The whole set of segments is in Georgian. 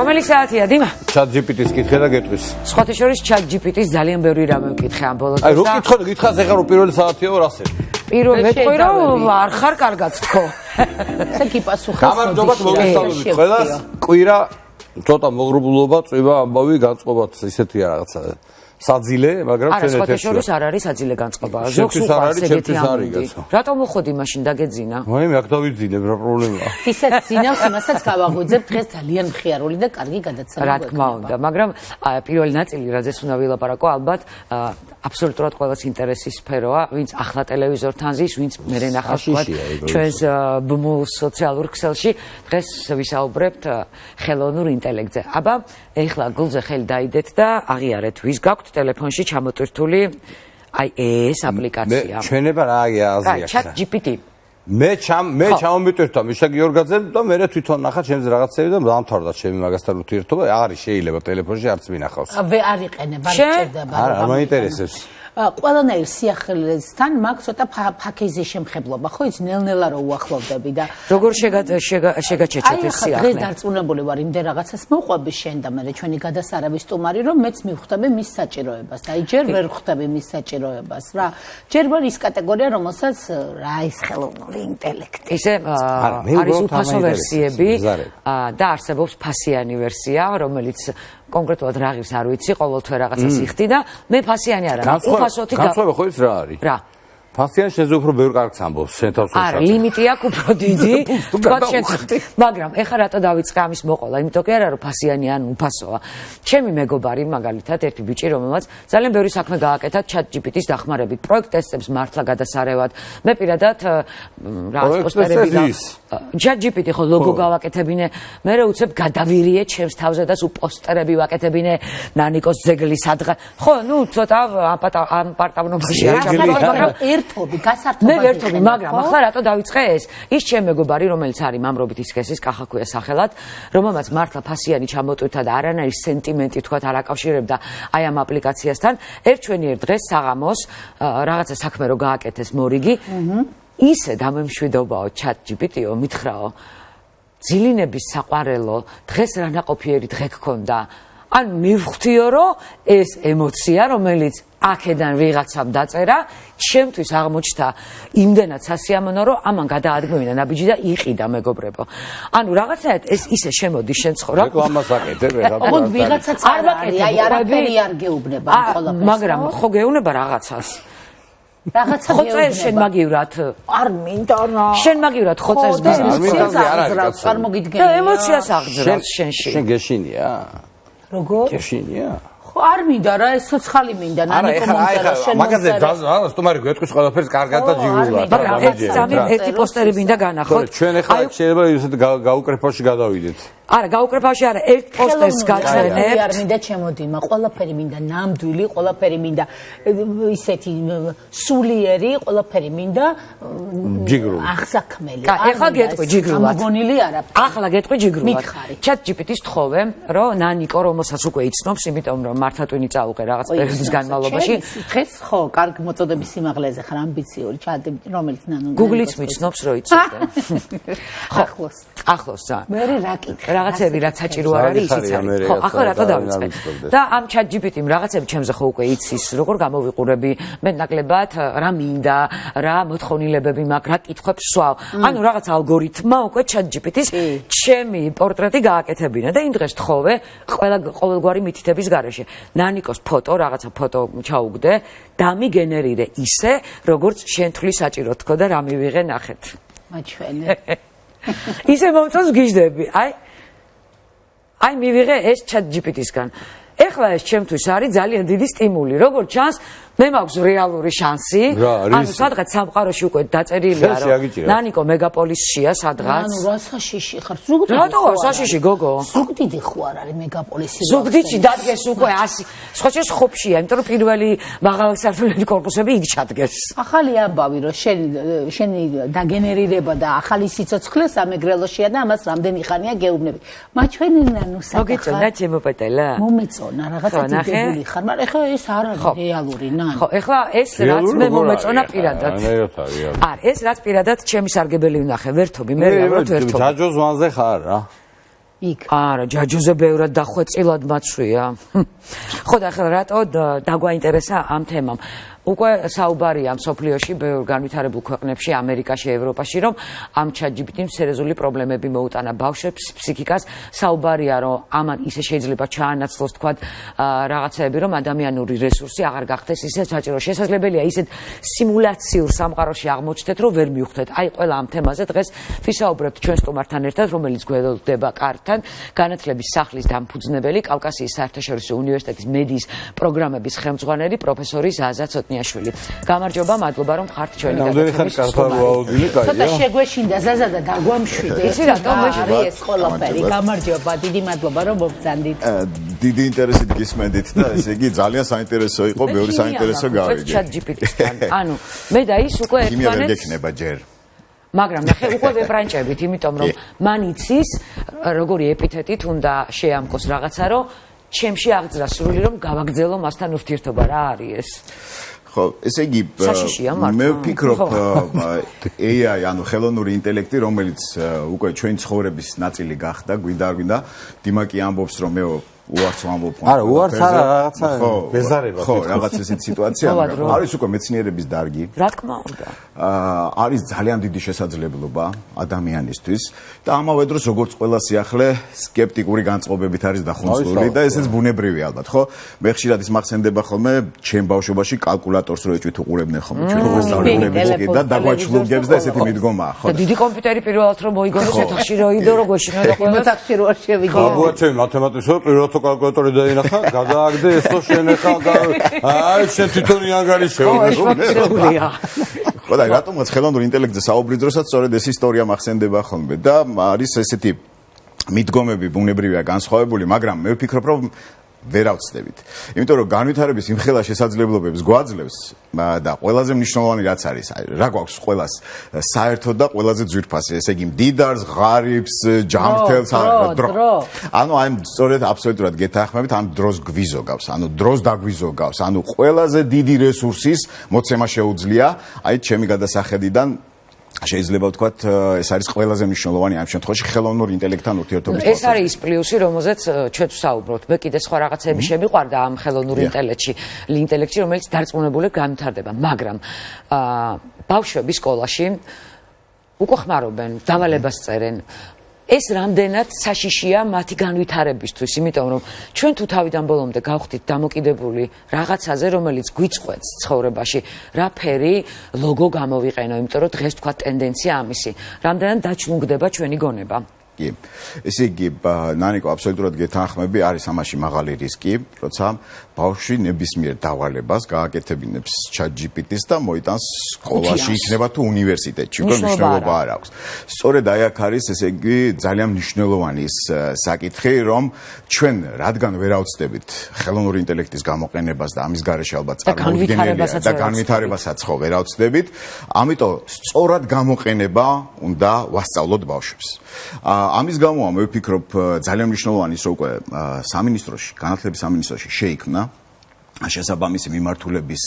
რომელი საათია, დიმა? ChatGPT-ს კითხე და გეტყვის. სხვათა შორის ChatGPT-ს ძალიან ბევრი რამე ვკითხე ამ ბოლოს. აი, რო კითხო, გითხავს ეხლა რომ პირველი საათია ორ ასე. პირველ მეტყვი რომ არ ხარ კარგად თქო. ესე გიპასუხეს. გამარჯობათ მოგესალმებით ყველას. კვირა ცოტა მოგრუბლობა, წვივა, ამბავი, განწყობათ ისეთია რაღაცა. საძილე, მაგრამ ჩვენ ერთად შორის არ არის საძილე განწყობა. ზოგს უყურს ეგეთი ამბავი. რატომ მოხდი მაშინ დაგეძინა? მე აქ დავიძინებ რა პრობლემაა. ისეთ ძინავს იმასაც გავაღვიძებ დღეს ძალიან მხიარული და კარგი გადაცემა. რა თქმა უნდა, მაგრამ პირველი ნაწილი რაზეც უნდა ვილაპარაკო, ალბათ აბსოლუტურად ყველას ინტერესის სფეროა, ვინც ახლა ტელევიზორთან ზის, ვინც მერე ნახავს ჩვენს ბმულ სოციალურ ქსელში, დღეს ვისაუბრებთ ხელოვნურ ინტელექტზე. აბა, ეხლა გულზე ხელი დაიდეთ და აღიარეთ, ვის გაქვთ ტელეფონში ჩამოტვირთული აი ეს აპლიკაცია. ჩვენება რა არის აზრია. ChatGPT. მე ჩამომიტვირთვა მიშა გიორგაძემ და მე თვითონ ნახა ჩემს რაღაცები და დამთავრდა ჩემი მაგასთან ურთიერთობა. არის შეიძლება ტელეფონში არც მინახავს. არ იყენებ, არ ჭირდება. არ მაინტერესებს. ყველანაირ სიახლესთან მაქვს ცოტა ფაქიზის შემხებლობა, ხო იცი ნელ-ნელა რო უახლოვდები და როგორ შეგაჩეჩეთ ეს სიახლე? დღეს დარწმუნებული ვარ იმდენ რაღაცას მოყვები შენ და მე ჩვენი გადასარავის სტუმარი რომ მეც მივხვდები მის საჭიროებას. აი ჯერ ვერ ხვდები მის საჭიროებას რა. ჯერ ვარ ის კატეგორია რომელსაც რა ის ხელოვნური ინტელექტი. ისე არის უფასო ვერსიები და არსებობს ფასიანი ვერსია, რომელიც კონკრეტულად რა ღირს არ ვიცი, ყოველთვე რაღაცას იხდი და მე ფასიანი არ არის. უფასოთი განსხვავება ხო ის რა არის? რა. ფასიანი შეზე უფრო ბევრ კარგს ამბობს, შენ თავს არა, ლიმიტი აქვს უფრო დიდი. მაგრამ ეხლა რატო დავიწყე ამის მოყოლა? იმიტომ კი არა რომ ფასიანი ან უფასოა. ჩემი მეგობარი მაგალითად ერთი ბიჭი, რომელმაც ძალიან ბევრი საქმე გააკეთა ChatGPT-ს დახმარებით, პროექტ-ტესტებს მართლა გადასარევად. მე პირადად რაღაც პოსტერები და ChatGPT ხო ლოგო გავაკეთებინე, მე უცებ გადავირიე ჩემს თავზე და სულ პოსტერები ვაკეთებინე ნანიკოს ძეგლის სადღაც. ხო, ნუ ცოტა ამ პარტავნობაში არ ჩავდივარ, მაგრამ ერთობი, გასართობად. მე ერთობი, მაგრამ ახლა რატო დავიწყე ეს? ის ჩემ მეგობარი, რომელიც არის მამრობით ისკესის, კახაქვია სახელად, რომელმაც მართლა ფასიანი ჩამოტვირთა და არანაირი სენტიმენტი თქვათ არ აკავშირებდა აი ამ აპლიკაციასთან, ერთჩვენიერ დღეს საღამოს რაღაცა საქმე რო გააკეთეს მორიგი, ისე დამემშვიდობაო ChatGPT-ო, მითხრაო, ძილინების საყვარელო, დღეს რა ნაყოფიერი დღე გქონდა. ან მივხვდიო, რომ ეს ემოცია, რომელიც აქედან ვიღაცამ დაწერა, ჩემთვის აღმოჩნდა იმდენად სასიამოვნო, რომ ამან გადაადგმევინა ნაბიჯი და იყიდა მეგობრებო. ანუ რაღაცაად ეს ისე შემოდის შენ ცხოვრება. რეკლამას აკეთებ, რა. ოღონდ ვიღაცაც არ არის, აი არაფერი არ გეუბნება ამ ყველაფერს. მაგრამ ხო გეუბნება რაღაცას. რაღაცა ხოწერს შენ მაგივრად არ მინდა რა. შენ მაგივრად ხოწერს ბიზნესს წარმოგიდგენია. ემოციას აღძრავს შენში. შენ გეშინია? როგორ? გეშინია? ხო არ მინდა რა, ეს სოციალი მინდა, ნანიკო მომწერა შენ. მაგაზე სტუმარი გვეტყვის ყველაფერს კარგად და ჯიგრულად. მაგრამ ერთი პოსტერი მინდა განახოთ. ჩვენ ახლა შეიძლება ისეთ გაუკრეფაში გადავიდეთ. არა, გაუკრეფაში არა, ერთ პოსტერს გაჩვენებთ. არ მინდა ჩემოდიმა, ყველაფერი მინდა ნამდვილი, ყველაფერი მინდა ისეთი სულიერი, ყველაფერი მინდა ჯიგრული. აღსაქმელი. ეხლა გეტყვი ჯიგრულად. გამოგონილი არა. ახლა გეტყვი ჯიგრულად. ChatGPT-ს თხოვე, რომ ნანიკო რომელსაც უკვე იცნობს, იმიტომ რომ მართლა ტვინი წაუყე რაღაც პერიოდის განმავლობაში. დღეს ხო, კარგ მოწოდების სიმაღლეზე ხარ ამბიციური, რომელიც ნანო. Google-იც მიცნობს, რომ იცოდე. ახლოს. ახლოს რა. მე რა კითხე. რაღაცები რაც საჭირო არ არის, ისიც არის. ხო, ახლა რატო დავიწყე? და ამ ChatGPT-მ რაღაცები ჩემზე ხო უკვე იცის, როგორ გამოვიყურები, მე ნაკლებად რა მინდა, რა მოთხოვნილებები მაქვს, რა კითხვებს ვსვავ. ანუ რაღაც ალგორითმმა უკვე ChatGPT-ს ჩემი პორტრეტი გააკეთებინა და იმ დღეს თხოვე ყოველგვარი მითითების გარეშე. ნანიკოს ფოტო, რაღაცა ფოტო ჩაუგდე, დამიგენერირე ისე, როგორც შენ თვლის საჭირო თქო და რა მივიღე ნახეთ. მაჩვენე. ისე მომწონს გიждები. აი მივიღე ეს ChatGPT-სგან. ეხლა ეს ჩემთვის არის ძალიან დიდი სტიმული. როგორც ჩანს, მე მაქვს რეალური შანსი. ანუ სადღაც სამყაროში უკვე დაწერილია, რომ ნანიკო მეგაპოლისშია სადღაც. ანუ რა საშიში ხარ? ზუგდიდი. რატო საშიში გოგო? ზუგდიდი ხო არ არის მეგაპოლისი? ზუგდიდში დადგეს უკვე 100. სხვაჩეს ხოფშია, იმიტომ რომ პირველი მაღალი სართულიანი კორპუსები იქ ჩადგეს. ახალი ამბავი, რომ შენი დაგენერირება და ახალი სიცოცხლე სამეგრელოშია და ამას რამდენი ხანია გეუბნები. მაჩვენე ნანუ საკითხი. მოგიწონა ჩემოპეტელა? მომეწონა, რაღაცა დიდებული ხარ, მაგრამ ეხლა ეს არ არის რეალური. ხო, ეხლა ეს რაც მე მომეწონა პირადად. არა, ეს რაც პირადად ჩემი სარგებელი ვნახე, ვერთობი, მე რეალურად ვერთობი. ჯაჯო ზვანზე ხარ რა. იქ. არა, ჯაჯოზე ბევრად დახვეწილად მაცვია. ხო და ახლა რატო დაგვაინტერესა ამ თემამ? უკვე საუბარია მსოფლიოში ბევრ განვითარებულ ქვეყნებში, ამერიკაში, ევროპაში, რომ ამ ChatGPT-მ სერიოზული პრობლემები მოუტანა ბავშვებს ფსიქიკას. საუბარია, რომ ამან ისე შეიძლება ჩაანაცვლოს თქვათ რაღაცეები, რომ ადამიანური რესურსი აღარ გახდეს ისე საჭირო. შესაძლებელია ისეთ სიმულაციურ სამყაროში აღმოჩნდეთ, რომ ვერ მივხვდეთ. აი, ყველა ამ თემაზე დღეს ვისაუბრებთ ჩვენ სტუმართან ერთად, რომელიც გვერდება კარტთან, განათლების სახლის დამფუძნებელი, კავკასიის საერთაშორისო უნივერსიტეტის მედიის პროგრამების ხელმძღვანელი პროფესორი ზაზა ოტნიაშვილი. გამარჯობა, მადლობა რომ ხართ ჩვენი გადაცემის სტუმარი. ცოტა შეგვეშინდა ზაზა და დაგვამშვიდე. ისი რატომ არის ეს ყველაფერი? გამარჯობა, დიდი მადლობა რომ მოგზანდით. დიდი ინტერესით გისმენდით და ესე იგი ძალიან საინტერესო იყო, ბევრი საინტერესო გავიგე. ChatGPT-თან. ანუ მე და ის უკვე ქიმია ვერ ერთმანეთს გექნება ჯერ. მაგრამ ნახე უკვე ვებრანჭებით, იმიტომ რომ მან იცის როგორი ეპითეტით უნდა შეამკოს რაღაცა, რომ ჩემში აღძრა სრული რომ გავაგრძელო მასთან ურთიერთობა რა არის ეს? ხო, ესე იგი მე ვფიქრობ AI, ანუ ხელოვნური ინტელექტი, რომელიც უკვე ჩვენი ცხოვრების ნაწილი გახდა, გვინდა არ გვინდა, დიმაკი ამბობს, რომ მე უარს ვამბობ. არა, უარს არა, რაღაცა ბეზარება. ხო, რაღაც ესეთი სიტუაცია, არის უკვე მეცნიერების დარგი. რა თქმა უნდა. არის ძალიან დიდი შესაძლებლობა ადამიანისთვის და ამავე დროს როგორც ყველა სიახლე სკეპტიკური განწყობებით არის დახუნწული და ესეც ბუნებრივია ალბათ, ხო? მე ხშირად ის მახსენდება ხოლმე ჩემ ბავშვობაში კალკულატორს რო ეჭვით უყურებდნენ ხოლმე ჩვენ მოსწავლეები და დაგვაჩლუგებს და ესეთი მიდგომაა, ხო? და დიდი კომპიუტერი პირველად რომ მოიგონოს ოთახში რო იდო რო გვეშინო და ყველა ოთახში რო არ შევიდე. აბა ჩემ მათემატიკოსო პირველად კალკულატორი დაინახა, გადააგდე ესო შენ ახლა აი შენ თვითონ ანგარი შეუნებო. ხო და რატომაც ხელოვნურ ინტელექტზე საუბრის დროსაც სწორედ ეს ისტორია მახსენდება ხოლმე და არის ესეთი მიდგომები ბუნებრივია განსხვავებული, მაგრამ მე ვფიქრობ, რომ ვერ ავწდებით. იმიტომ რომ განვითარების იმხელა შესაძლებლობებს გვაძლევს და ყველაზე მნიშვნელოვანი რაც არის, რა გვაქვს ყველას საერთოდ და ყველაზე ძვირფასი, ესე იგი მდიდარს, ღარიბს, ჯანმრთელს, დრო. ანუ აი სწორედ აბსოლუტურად გეთანხმებით, ამ დროს გვიზოგავს, ანუ დროს დაგვიზოგავს, ანუ ყველაზე დიდი რესურსის მოცემა შეუძლია, აი ჩემი გადასახედიდან შეიძლება ვთქვათ, ეს არის ყველაზე მნიშვნელოვანი ამ შემთხვევაში ხელოვნურ ინტელექტთან ურთიერთობის ეს არის ის პლუსი, რომელზეც ჩვენ ვსაუბრობთ. მე კიდე სხვა რაღაცები შემიყვარდა ამ ხელოვნურ ინტელექტში, რომელიც დარწმუნებული განვითარდება, მაგრამ ბავშვები სკოლაში უკვე ხმარობენ, დავალებას წერენ. ეს რამდენად საშიშია მათი განვითარებისთვის, იმიტომ რომ ჩვენ თუ თავიდან ბოლომდე გავხდით დამოკიდებული რაღაცაზე, რომელიც გვიწყვეტს ცხოვრებაში, რა ფერი ლოგო გამოვიყენო, იმიტომ რომ დღეს თქვა ტენდენცია ამისი, რამდენად დაჩლუნგდება ჩვენი გონება. ესე იგი, ნანიკო აბსოლუტურად გეთანხმები, არის ამაში მაღალი რისკი, როცა ბავშვი ნებისმიერ დავალებას გააკეთებინებს ChatGPT-ს და მოიტანს სკოლაში, იქნება თუ უნივერსიტეტში, უკვე მნიშვნელობა არ აქვს. სწორედ აი აქ არის, ესე იგი, ძალიან მნიშვნელოვანი ის საკითხი, რომ ჩვენ რადგან ვერ ავწდებით ხელოვნური ინტელექტის გამოყენებას და ამის გარეშე ალბათ წარმოუდგენელია და განვითარებასაც ხო ვერ ავწდებით, ამიტომ სწორად გამოყენება უნდა ვასწავლოთ ბავშვებს. ამის გამო მე ვფიქრობ ძალიან მნიშვნელოვანი ის რომ უკვე სამინისტროში, განათლების სამინისტროში შეიქმნა შესაბამისი მიმართულების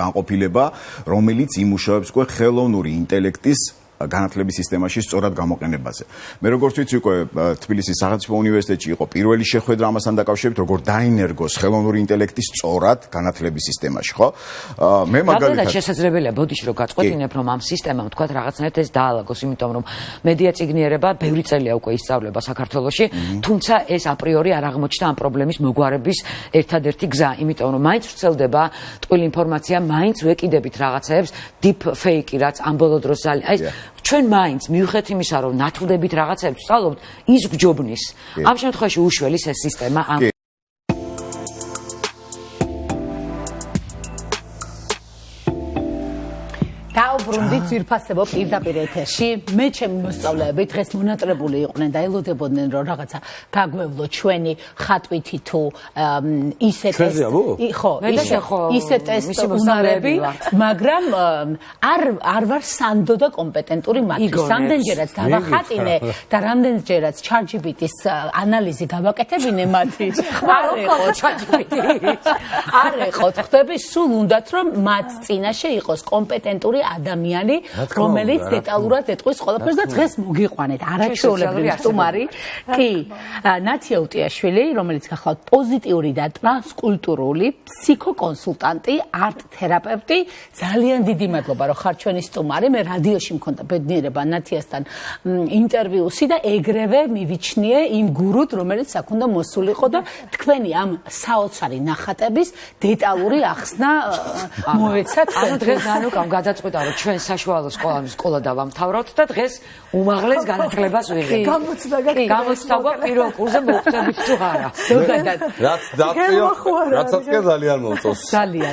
განყოფილება, რომელიც იმუშავებს უკვე ხელოვნური ინტელექტის განათლების სისტემაში სწორად გამოყენებაზე. მე როგორც ვიცი უკვე თბილისის სახელმწიფო უნივერსიტეტში იყო პირველი შეხვედრა ამასთან დაკავშირებით, როგორ დაინერგოს ხელოვნური ინტელექტი სწორად განათლების სისტემაში, ხო? მე მაგალითად შესაძლებელია ბოდიში რომ გაწყვეტინებ, რომ ამ სისტემამ თქვა რაღაცნაირად ეს დაალაგოს, იმიტომ რომ მედია წიგნიერება ბევრი წელია უკვე ისწავლება საქართველოში, თუმცა ეს აპრიორი არ აღმოჩნდა ამ პრობლემის მოგვარების ერთადერთი გზა, იმიტომ რომ მაინც ვრცელდება ტყუილი ინფორმაცია, მაინც ვეკიდებით რაღაცეებს, deep fake-ი რაც ამ ბოლო დროს აი ჩვენ მაინც მივხვდეთ იმისა, რომ ნათლდებით რაღაცებს ვსწავლობთ, ის გვჯობნის. ამ შემთხვევაში უშველის ეს სისტემა ამ დაუბრუნდით ძვირფასებო პირდაპირ ეთერში. მე ჩემი მოსწავლეები დღეს მონატრებული იყვნენ და ელოდებოდნენ, რომ რაღაცა გაგვევლო ჩვენი ხატვითი თუ ისე ტესტი უნარები, მაგრამ არ ვარ სანდო და კომპეტენტური მათთვის. რამდენჯერაც დავახატინე და რამდენჯერაც ChatGPT-ის ანალიზი გავაკეთებინე მათი. არ ეყოთ, ხდები, სულ უნდათ რომ მათ წინაშე იყოს კომპეტენტური ადამიანი, ადამიანი, რომელიც დეტალურად ეტყვის ყველაფერს და დღეს მოგიყვანეთ არაჩვეულებრივი სტუმარი. კი, ნათია უტიაშვილი, რომელიც გახლავთ პოზიტიური და ტრანსკულტურული ფსიქოკონსულტანტი, არტ-თერაპევტი. ძალიან დიდი მადლობა, რომ ხარ ჩვენი სტუმარი. მე რადიოში მქონდა ბედნიერება ნათიასთან ინტერვიუსი და ეგრევე მივიჩნიე იმ გურუთ, რომელიც აქ უნდა მოსულიყო და თქვენი ამ საოცარი ნახატების დეტალური ახსნა მოეცათ. ანუ დღეს განუკამ გადაწყვიტა, რომ ჩვენ საშუალო სკოლა დავამთავროთ და დღეს უმაღლეს განათლებას ვიღებთ. გამოცდა გვაქვს პირველ კურსზე მოვხდებით თუ არა. რაც დაწვია, რაც აწვია ძალიან მოწონს.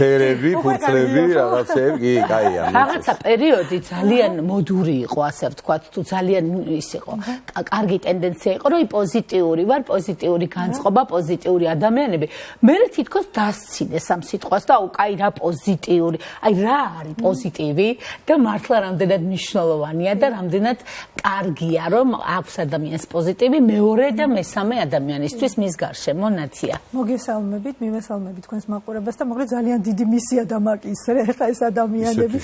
ფერები, ფურცლები, რაღაცები, კი, კაია. რაღაცა პერიოდი ძალიან მოდური იყო, ასე ვთქვათ, თუ ძალიან ის იყო. კარგი ტენდენცია იყო, რომ პოზიტიური ვარ, პოზიტიური განწყობა, პოზიტიური ადამიანები. მე თითქოს დასცინეს ამ სიტყვას და კაი რა პოზიტიური, აი რა არის პოზიტივი და მართლა რამდენად მნიშვნელოვანია და რამდენად კარგია, რომ აქვს ადამიანს პოზიტივი მეორე და მესამე ადამიანისთვის მის გარშემო. ნათია. მოგესალმებით, მივესალმებით თქვენს მაყურებელს და მოკლედ ძალიან დიდი მისია დამაკისრე ხა ეს ადამიანები.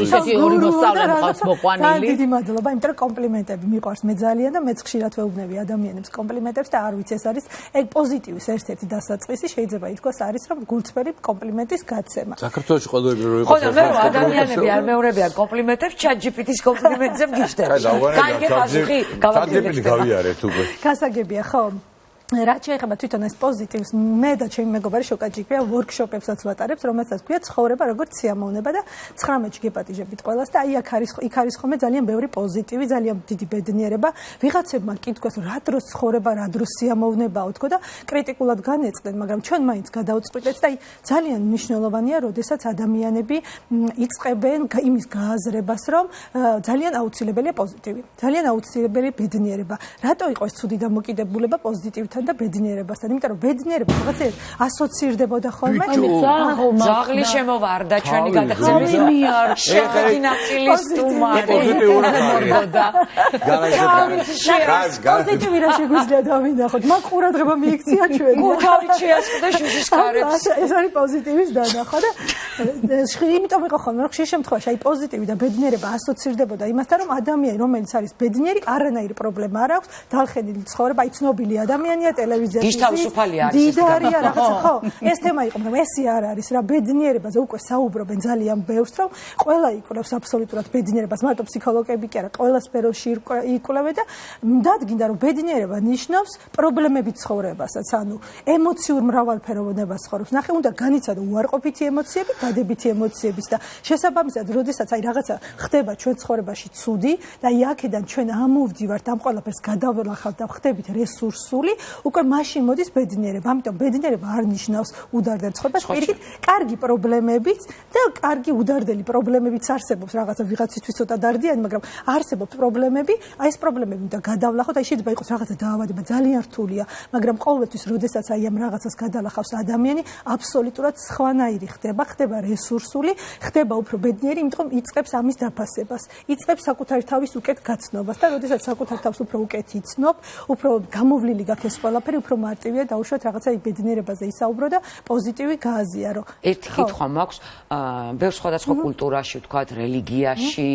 ისეთი ორი მოსწავლე მყავს მოყვანილი. დიდი მადლობა, იმიტომ რომ კომპლიმენტები მიყვარს მე ძალიან და მეც ხშირად ვეუბნები ადამიანებს კომპლიმენტებს და არ ვიცი ეს არის ეგ პოზიტივის ერთ-ერთი დასაწყისი, შეიძლება ითქვას არის რომ გულწრფელი კომპლიმენტის გაცემა. საქართველოში ყოველდღე რო იყო და მე ადამიანები არ მეორებიან კომპლიმენტებს ChatGPT-ის კომპლიმენტზე მგიშდენ. კაი პასუხი ChatGPT გავიარეთ უკვე. გასაგებია ხო? რაც შეეხება თვითონ ეს პოზიტივს, მე და ჩემი მეგობარი შოკაჭიქია ვორქშოპებსაც ვატარებთ, რომელსაც ქვია ცხოვრება როგორც სიამოვნება და 19-ში გეპატიჟებით ყველას და აი იქ არის ხოლმე ძალიან ბევრი პოზიტივი, ძალიან დიდი ბედნიერება. ვიღაცებმა კითხვას რა დროს ცხოვრება, რა დროს სიამოვნებაო თქო და კრიტიკულად განეწყდნენ, მაგრამ ჩვენ მაინც გადავწყვიტეთ და აი ძალიან მნიშვნელოვანია, როდესაც ადამიანები იწყებენ იმის გააზრებას, რომ ძალიან აუცილებელია პოზიტივი, ძალიან აუცილებელი ბედნიერება. რატო იყო ეს ცუდი დამოკიდებულება პოზიტივთან და ბედნიერებასთან, იმიტომ რომ ბედნიერება რაღაცეებს ასოცირდებოდა ხოლმე. ზაღლი შემოვარდა ჩვენი გადაცემის შეხედი ნაწილის სტუმარი. პოზიტივი რა შეგვიძლია დავინახოთ? მაგ ყურადღება მიიქცია ჩვენ. გულთავით შეასხდა შუშის კარებს. ეს არის პოზიტივის დანახვა და იმიტომ იყო ხოლმე, რომ ხშირ შემთხვევაში აი პოზიტივი და ბედნიერება ასოცირდებოდა იმასთან, რომ ადამიანი, რომელიც არის ბედნიერი, არანაირი პრობლემა არ აქვს, დალხენილი ცხოვრება, აი ცნობილი ადამიანია ტელევიზიაში. დიდარია რაღაცა, ხო? ეს თემა იყო, მაგრამ ესე არ არის რა, ბედნიერებაზე უკვე საუბრობენ ძალიან ბევრს, რომ ყველა იკვლევს აბსოლუტურად ბედნიერებას, მარტო ფსიქოლოგები კი არა, ყველა სფეროში იკვლევენ და დადგინდა, რომ ბედნიერება ნიშნავს პრობლემებით ცხოვრებასაც, ანუ ემოციურ მრავალფეროვნებას ცხოვრობს. ნახე, უნდა განიცადო უარყოფითი ემოციები, დადებითი ემოციების და შესაბამისად, როდესაც აი რაღაცა ხდება ჩვენ ცხოვრებაში ცუდი და აი აქედან ჩვენ ამოვდივართ ამ ყველაფერს გადავლახავთ და ხდებით რესურსული, უკვე მაშინ მოდის ბედნიერება. ამიტომ ბედნიერება არ ნიშნავს udardel ცხოვრებას, პირიქით, კარგი პრობლემებით და კარგი udardeli პრობლემებიც არსებობს, რაღაცა ვიღაცისთვის ცოტა დარდიანი, მაგრამ არსებობს პრობლემები, აი ეს პრობლემები უნდა გადავლახოთ, აი შეიძლება იყოს რაღაცა დაავადება, ძალიან რთულია, მაგრამ ყოველთვის, როდესაც აი ამ რაღაცას გადალახავს ადამიანი, აბსოლუტურად სხვანაირი ხდება რესურსული, ხდება უფრო ბედნიერი, იმიტომ იწყებს ამის დაფასებას, იწყებს საკუთარი თავის უკეთ გაცნობას და როდესაც საკუთარ თავს უფრო უკეთ იცნობ, უფრო გამოვლილი გაქვს ეს ყველაფერი, უფრო მარტივია დაუშვათ რაღაცა ბედნიერებაზე ისაუბრო და პოზიტივი გააზიარო. ერთი კითხვა მაქვს, ბევრ სხვადასხვა კულტურაში, ვთქვათ, რელიგიაში,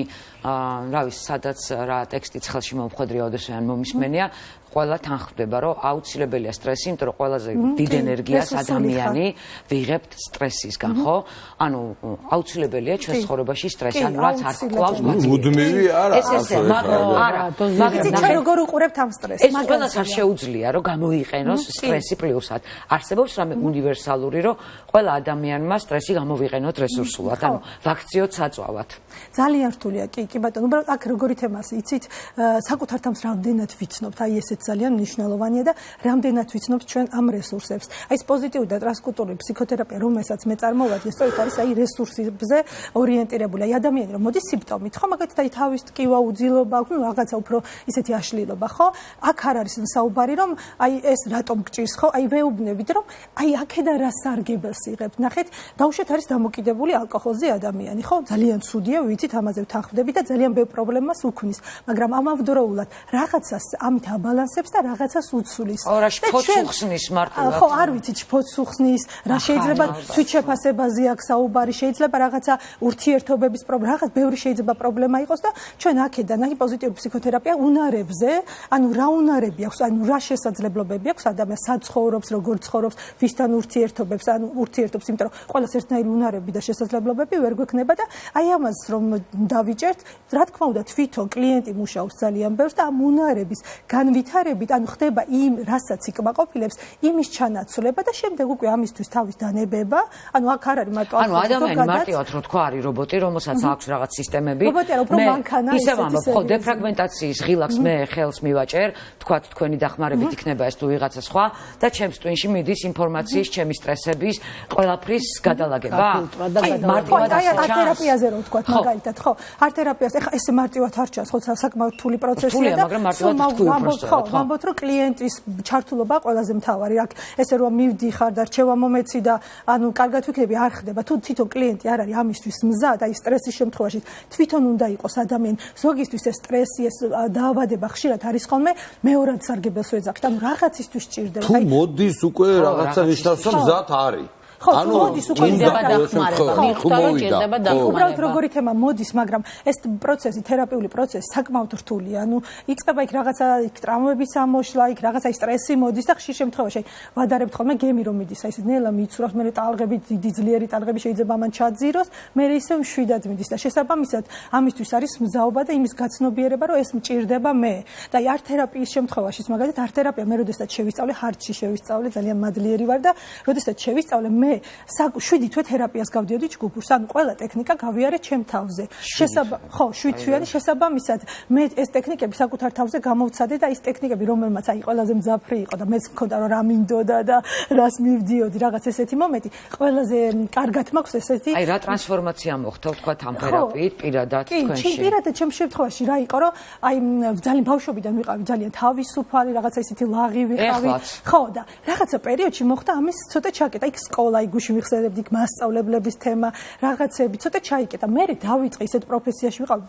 რა ვიცი, სადაც რა ტექსტიც ხელში მომხვედრია, ოდესმე ან მომისმენია, ყველა თან ხვდება, რომ აუცილებელია სტრესი, იმიტომ რომ ყველაზე დიდ ენერგიას ადამიანი ვიღებთ სტრესისგან, ხო? ანუ აუცილებელია ჩვენ ცხოვრებაში სტრესი, ანუ რაც არ გყავს გვაწია. მუდმივი არა. ესე, არა, მაგრამ ჩვენ როგორ უყურებთ ამ სტრესს? ეს ყველას არ შეუძლია, რომ გამოიყენოს სტრესი პლუსად. არსებობს რამე უნივერსალური, რომ ყველა ადამიანმა სტრესი გამოვიყენოთ რესურსულად, ანუ ვაქციოთ საწვავად. ძალიან რთულია, კი ბატონო, უბრალოდ აქ როგორი თემას იცით, საკუთარ თავს რამდენად ვიცნობთ, აი ესეც ძალიან მნიშვნელოვანია და რამდენად ვიცნობთ ჩვენ ამ რესურსებს. აი ეს პოზიტიური და ტრანსკულტურული ფსიქოთერაპია, რომელსაც მე წარმოვადი, სწორედ არის აი რესურსებზე ორიენტირებული. აი ადამიანი რომ მოდის სიმპტომით, ხო, მაგალითად აი თავის ტკივა, უძილობა, ну რაღაცა უფრო ისეთი აშლილობა, ხო? აქ არ არის საუბარი რომ აი ეს რატომ გჭირს, ხო? აი ვეუბნებით რომ აი აქედან რა სარგებელს იღებთ. ნახეთ, დაუშვათ არის დამოკიდებული ალკოჰოლზე ადამიანი, ხო? ძალიან ცუდია, ვიცით, ამაზე ვთანხმდები და ძალიან ბევრ პრობლემას უქმნის, მაგრამ ამავდროულად რაღაცას ამით აბალანსებს და რაღაცას უცვლის. რა შფოთს უხსნის მარტივად? ხო, არ ვიცი, შფოთს უხსნის, რა შეიძლება თვითშეფასებაზე აქვს საუბარი, შეიძლება რაღაცა ურთიერთობების პრობლემა, რაღაც ბევრი შეიძლება პრობლემა იყოს და ჩვენ აქედან აი პოზიტიური ფსიქოთერაპია უნარებზე, ანუ რა უნარები აქვს, ანუ რა შესაძლებლობები აქვს ადამიანს, სად ცხოვრობს, როგორ ცხოვრობს, ვისთან ურთიერთობებს, ანუ ურთიერთობს, იმიტომ რომ ყველას ერთნაირი უნარები და შესაძლებლობები ვერ გვექნება და აი ამას რომ დავიჭერთ, რა თქმა უნდა, თვითონ კლიენტი მუშაობს ძალიან ბევრს და ამ უნარების განვითარებით, ანუ ხდება იმ, რასაც იკმაყოფილებს, იმის ჩანაცვლება და შემდეგ უკვე ამისთვის თავის დანებება, ანუ აქ არ არის მარტო ანუ ადამიანი მარტივად რო თქვა არის რობოტი, რომელსაც აქვს რაღაც სისტემები. რობოტია, უფრო მანქანა ისევ ამბობ, ხო, დეფრაგმენტაციის ღილაკს მე ხელს მივაჭერ, თქვათ თქვენი დახმარებით იქნება ეს თუ ვიღაცა სხვა და ჩემს ტვინში მიდის ინფორმაციის, ჩემი სტრესების, ყველაფრის გადალაგება. მარტივად არტ-თერაპიაზე რო ვთქვათ მაგალითად, ხო, არტ-თერაპიას ეხა ეს მარტივად არ ჩანს, ხო, საკმაოდ რთული პროცესია და ვამბობთ, რომ კლიენტის ჩართულობა ყველაზე მთავარი. აქ ესე რომ მივდიხარ და რჩევა მომეცი და ანუ კარგად ვიქნები არ ხდება. თუ თვითონ კლიენტი არ არის ამისთვის მზად, აი სტრესის შემთხვევაში თვითონ უნდა იყოს ადამიანი. ზოგისთვის ეს სტრესი, ეს დაავადება ხშირად არის ხოლმე მეორად სარგებელს ვეძახით. ანუ რაღაცისთვის სჭირდება. თუ მოდის უკვე რაღაცა ნიშნავს, რომ მზად არის. ანუ მოდის უკვე ჭირდება დახმარება. მიხვდა რომ ჭირდება დახმარება. უბრალოდ როგორი თემა მოდის, მაგრამ ეს პროცესი, თერაპიული პროცესი საკმაოდ რთულია. ანუ იწყება იქ რაღაცა იქ ტრამვების ამოშლა, იქ რაღაცა სტრესი მოდის და ხშირ შემთხვევაში ვადარებთ ხოლმე გემი რომ მიდის, აი ეს ნელა მიცურავს, მე ტალღები, დიდი ძლიერი ტალღები შეიძლება მან ჩაძიროს, მე ისე მშვიდად მიდის და შესაბამისად ამისთვის არის მზაობა და იმის გაცნობიერება, რომ ეს მჭირდება მე. და აი არტ-თერაპიის შემთხვევაშიც მაგალითად არტ-თერაპია მე როდესაც შევისწავლე, ჰარტში შევისწავლე, ძალიან მადლიერი ვარ და როდესაც შევისწავლე მე 7 თვე თერაპიას გავდიოდი ჯგუფურს, ანუ ყველა ტექნიკა გავიარე ჩემ თავზე. ხო, 7 თვიანი შესაბამისად მე ეს ტექნიკები საკუთარ თავზე გამოვცადე და ის ტექნიკები რომელმაც აი ყველაზე მძაფრი იყო და მეც მქონდა რომ რა მინდოდა და რას მივდიოდი, რაღაც ესეთი მომენტი, ყველაზე კარგად მაქვს ესეთი. აი რა ტრანსფორმაცია მოხდა თქვა ამ თერაპიით პირადად თქვენში? კი, პირადად ჩემ შემთხვევაში რა იყო, რომ აი ძალიან ბავშვობიდან ვიყავი ძალიან თავისუფალი, რაღაცა ისეთი ლაღი ვიყავი. ხო, და რაღაცა პერიოდში მოხდა ამის ცოტა ჩაკეტა, იქ სკოლა გუში მიხსენებდი მასწავლებლების თემა, რაღაცები, ცოტა ჩაიკეტა. მე დავიწყე ისეთ პროფესიაში ვიყავ,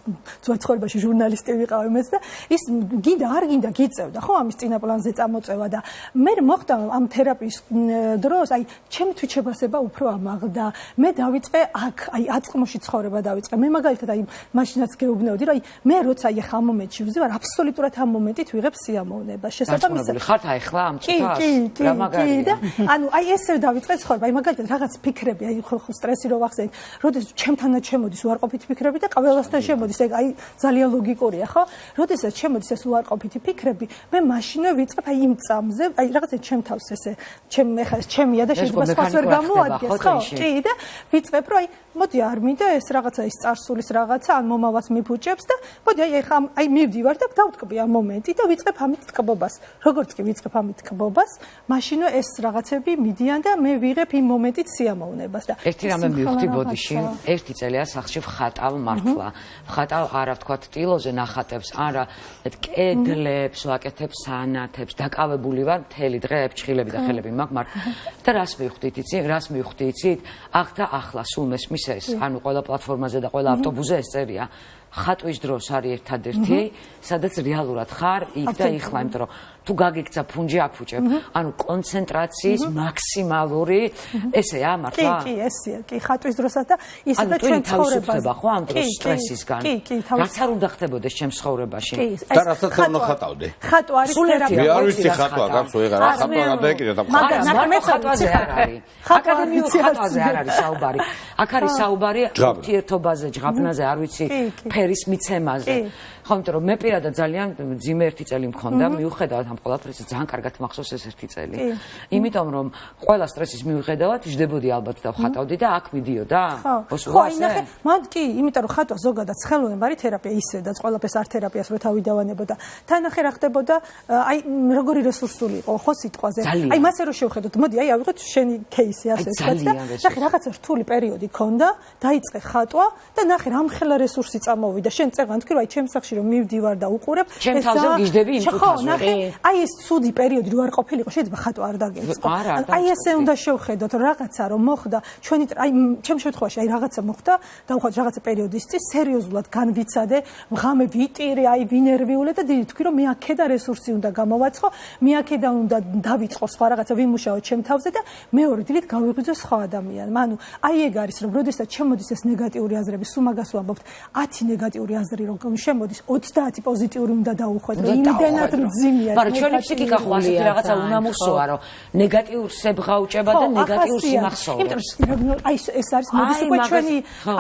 ცხოვრებაში ჟურნალისტი ვიყავი მეც და ის გინდა არ გინდა გიწევდა, ხო, ამის წინა პლანზე წამოწევა და მე მოხდა ამ თერაპიის დროს, აი, ჩემი თვითშეფასება უფრო ამაღლდა. მე დავიწყე აქ, აი, აწმოში ცხოვრება დავიწყე. მე მაგალითად აი, მაშინაც გეუბნეოდი, რომ აი, მე როცა აი ახლა ამ მომენტში ვზივარ, აბსოლუტურად ამ მომენტით ვიღებ სიამოვნებას. შესაბამისად ხართ აი ახლა ამ ცოტას რა მაგარია. ანუ აი ესე დავიწყე ცხოვრება, აი მაგალითად რაღაც ფიქრები, აი ხო სტრესი რო ვახსენეთ, როდესაც ჩემთანაც შემოდის უარყოფითი ფიქრები და ყველასთან შემოდის, ეგ აი ძალიან ლოგიკურია, ხო? როდესაც შემოდის ეს უარყოფითი ფიქრები, მე მაშინვე ვიწყებ აი იმ წამზე, აი რაღაცა ჩემ თავს ესე, ეხლა ეს ჩემია და შეიძლება სხვას ვერ გამოადგეს, ხო? კი, და ვიწყებ, რომ აი მოდი არ მინდა ეს რაღაცა ის წარსულის რაღაცა ან მომავალს მიფუჭებს და მოდი აი ეხლა აი მივდივარ და დავტკბი ამ მომენტი და ვიწყებ ამით თკბობას. როგორც კი ვიწყებ ამით თკბობას, მაშინვე ეს რაღაცები მიდიან და მე ვიღებ იმ მომენტით სიამოვნებას და ერთი რამე მივხვდი ბოდიში, ერთი წელია სახში ვხატავ მართლა. ვხატავ არა ვთქვათ ტილოზე ნახატებს, არა კედლებს, ვაკეთებ სანათებს, დაკავებული ვარ მთელი დღე ეფჭხილები და ხელები მაქვს მართლა. და რას მივხვდით იცი? რას მივხვდი იცით? აქ და ახლა სულ მესმის ეს, ანუ ყველა პლატფორმაზე და ყველა ავტობუსზე ეს წერია. ხატვის დროს არის ერთადერთი, სადაც რეალურად ხარ იქ და იხლა, იმიტომ რომ თუ გაგიქცა ფუნჯი აფუჭებ, ანუ კონცენტრაციის მაქსიმალური ესეა მართლა? კი, ესეა, კი, ხატვის დროსაც და ისე და ჩვენ ცხოვრებაზე. ხო, ამ დროს სტრესისგან. რაც არ უნდა ხდებოდეს ჩემს ცხოვრებაში. და რასაც არ უნდა ხატავდე. ხატვა არის თერაპია. მე არ ვიცი ხატვა, გახსოვ ეხლა რა ხატვა გადაეკიდა და მაგრამ ხატვაზე არ არის. აკადემიურ ხატვაზე არ არის საუბარი. აქ არის საუბარი ურთიერთობაზე, ჯღაფნაზე, არ ვიცი, ფერის მიცემაზე. ხო, იმიტომ რომ მე პირადად ძალიან ძიმე ერთი წელი მქონდა, მიუხედავად ამ ყველაფრისა, ძალიან კარგად მახსოვს ეს ერთი წელი. იმიტომ რომ ყველა სტრესის მიუხედავად ვждებოდი ალბათ და ვხატავდი და აქ მიდიოდა. ხო, აი ნახე, მან კი, იმიტომ რომ ხატვა ზოგადად ხელოვნება არის თერაპია ისედაც ყველაფერს არ თერაპიას რო თავი დავანებოდა. თან ნახე რა ხდებოდა, აი როგორი რესურსული იყო ხო სიტყვაზე. აი მასე რო შევხედოთ, მოდი აი ავიღოთ შენი кейსი ასე ვთქვათ და ნახე რაღაცა რთული პერიოდი ქონდა, დაიწყე ხატვა და ნახე რამხელა რესურსი წამოვიდა. და შენ წეღან თქვი რომ აი ჩემს სახში რომ მივდივარ და უყურებ ჩემ თავზე გიждები იმ ხო, თვითონ. ნახე, აი ეს ცუდი პერიოდი რო არ ყოფილიყო, შეიძლება ხატვა არ დაგეწყო. აი ესე უნდა შევხედოთ რაღაცა რომ მოხდა, ჩვენი აი ჩემ შემთხვევაში აი რაღაცა მოხდა, დავხოთ რაღაცა პერიოდის წინ სერიოზულად განვიცადე, ღამე ვიტირე, აი ვინერვიულე და თქვი რომ მე აქედა რესურსი უნდა გამოვაცხო, მე აქედა უნდა დავიწყო სხვა რაღაცა ვიმუშაო ჩემ თავზე და მეორე დილით გავიღვიძე სხვა ადამიანმა. ანუ აი ეგ არის რომ როდესაც შემოდის ეს ნეგატიური აზრები, სულ მაგას ვამბობთ, 10 ნეგატიური აზრი რომ შემოდის, 30 პოზიტიური უნდა დაუხვეთ, რომ იმდენად მძიმეა. მაგრამ ჩვენი ფსიქიკა ხო ასეთი რაღაცა უნამუსოა, რომ ნეგატიურს ებღაუჭება და ნეგატიურს იმახსოვრებს. იმიტომ აი ეს არის მოდის უკვე ჩვენი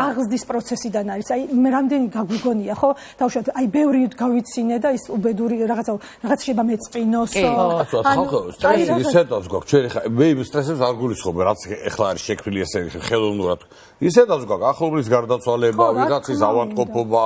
აღზრდის პროცესიდან არის. აი მე რამდენი გაგვიგონია, ხო? დავუშვათ, აი ბევრი გავიცინე და ის უბედური რაღაცა შეიძლება მეწყინოსო. ხალხო, სტრესი ისედაც გვაქვს, ჩვენ ხა მე იმ სტრესებს არ გულისხმობ, რაც ეხლა არის შექმნილი ესე ხელოვნურად. ისედაც გვაქვს ახლობლის გარდაცვალება, ვიღაცის ავადმყოფობა,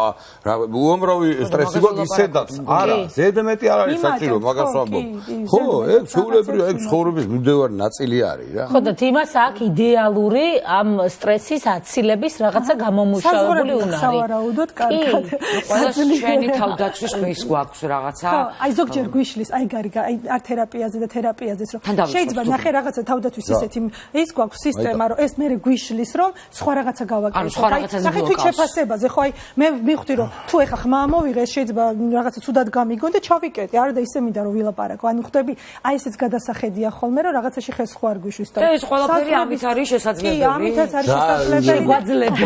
უამრავი სტრესი გვაქვს ისედაც. არა, ზედმეტი არ არის საჭირო მაგას ვამბობ. ხო, ეგ შეულებრივია, ეგ ცხოვრების მიმდევარი ნაწილი არის რა. ხო და თიმას აქვს იდეალური ამ სტრესის აცილების რაღაცა გამომუშავებული უნარი. სავარაუდოდ კარგად. ყველა ჩვენი თავდაცვის მის გვაქვს რაღაცა. ხო, აი ზოგჯერ გვიშლის, აი გარიგა, აი არ თერაპიაზე და თერაპიაზეც რომ შეიძლება ნახე რაღაცა თავდაცვის ისეთი ის გვაქვს სისტემა, რომ ეს მე გვიშლის, რომ სხვა რაღაცა გავაკეთო. ნახე თუ შეფასებაზე, ხო აი მე მივხვდი რომ თუ ეხა ხმა მოვიღე, შეიძლება რაღაცა ცუდად გამიგონ და ჩავიკეტე. არა და ისე მინდა რომ ვილაპარაკო. ანუ ხვდები, აი ესეც გადასახედია ხოლმე, რომ რაღაცაში ხეს ხო არ გვიშლის და ეს ყველაფერი ამით არის შესაძლებელი. კი, ამითაც არის შესაძლებელი. გვაძლევს.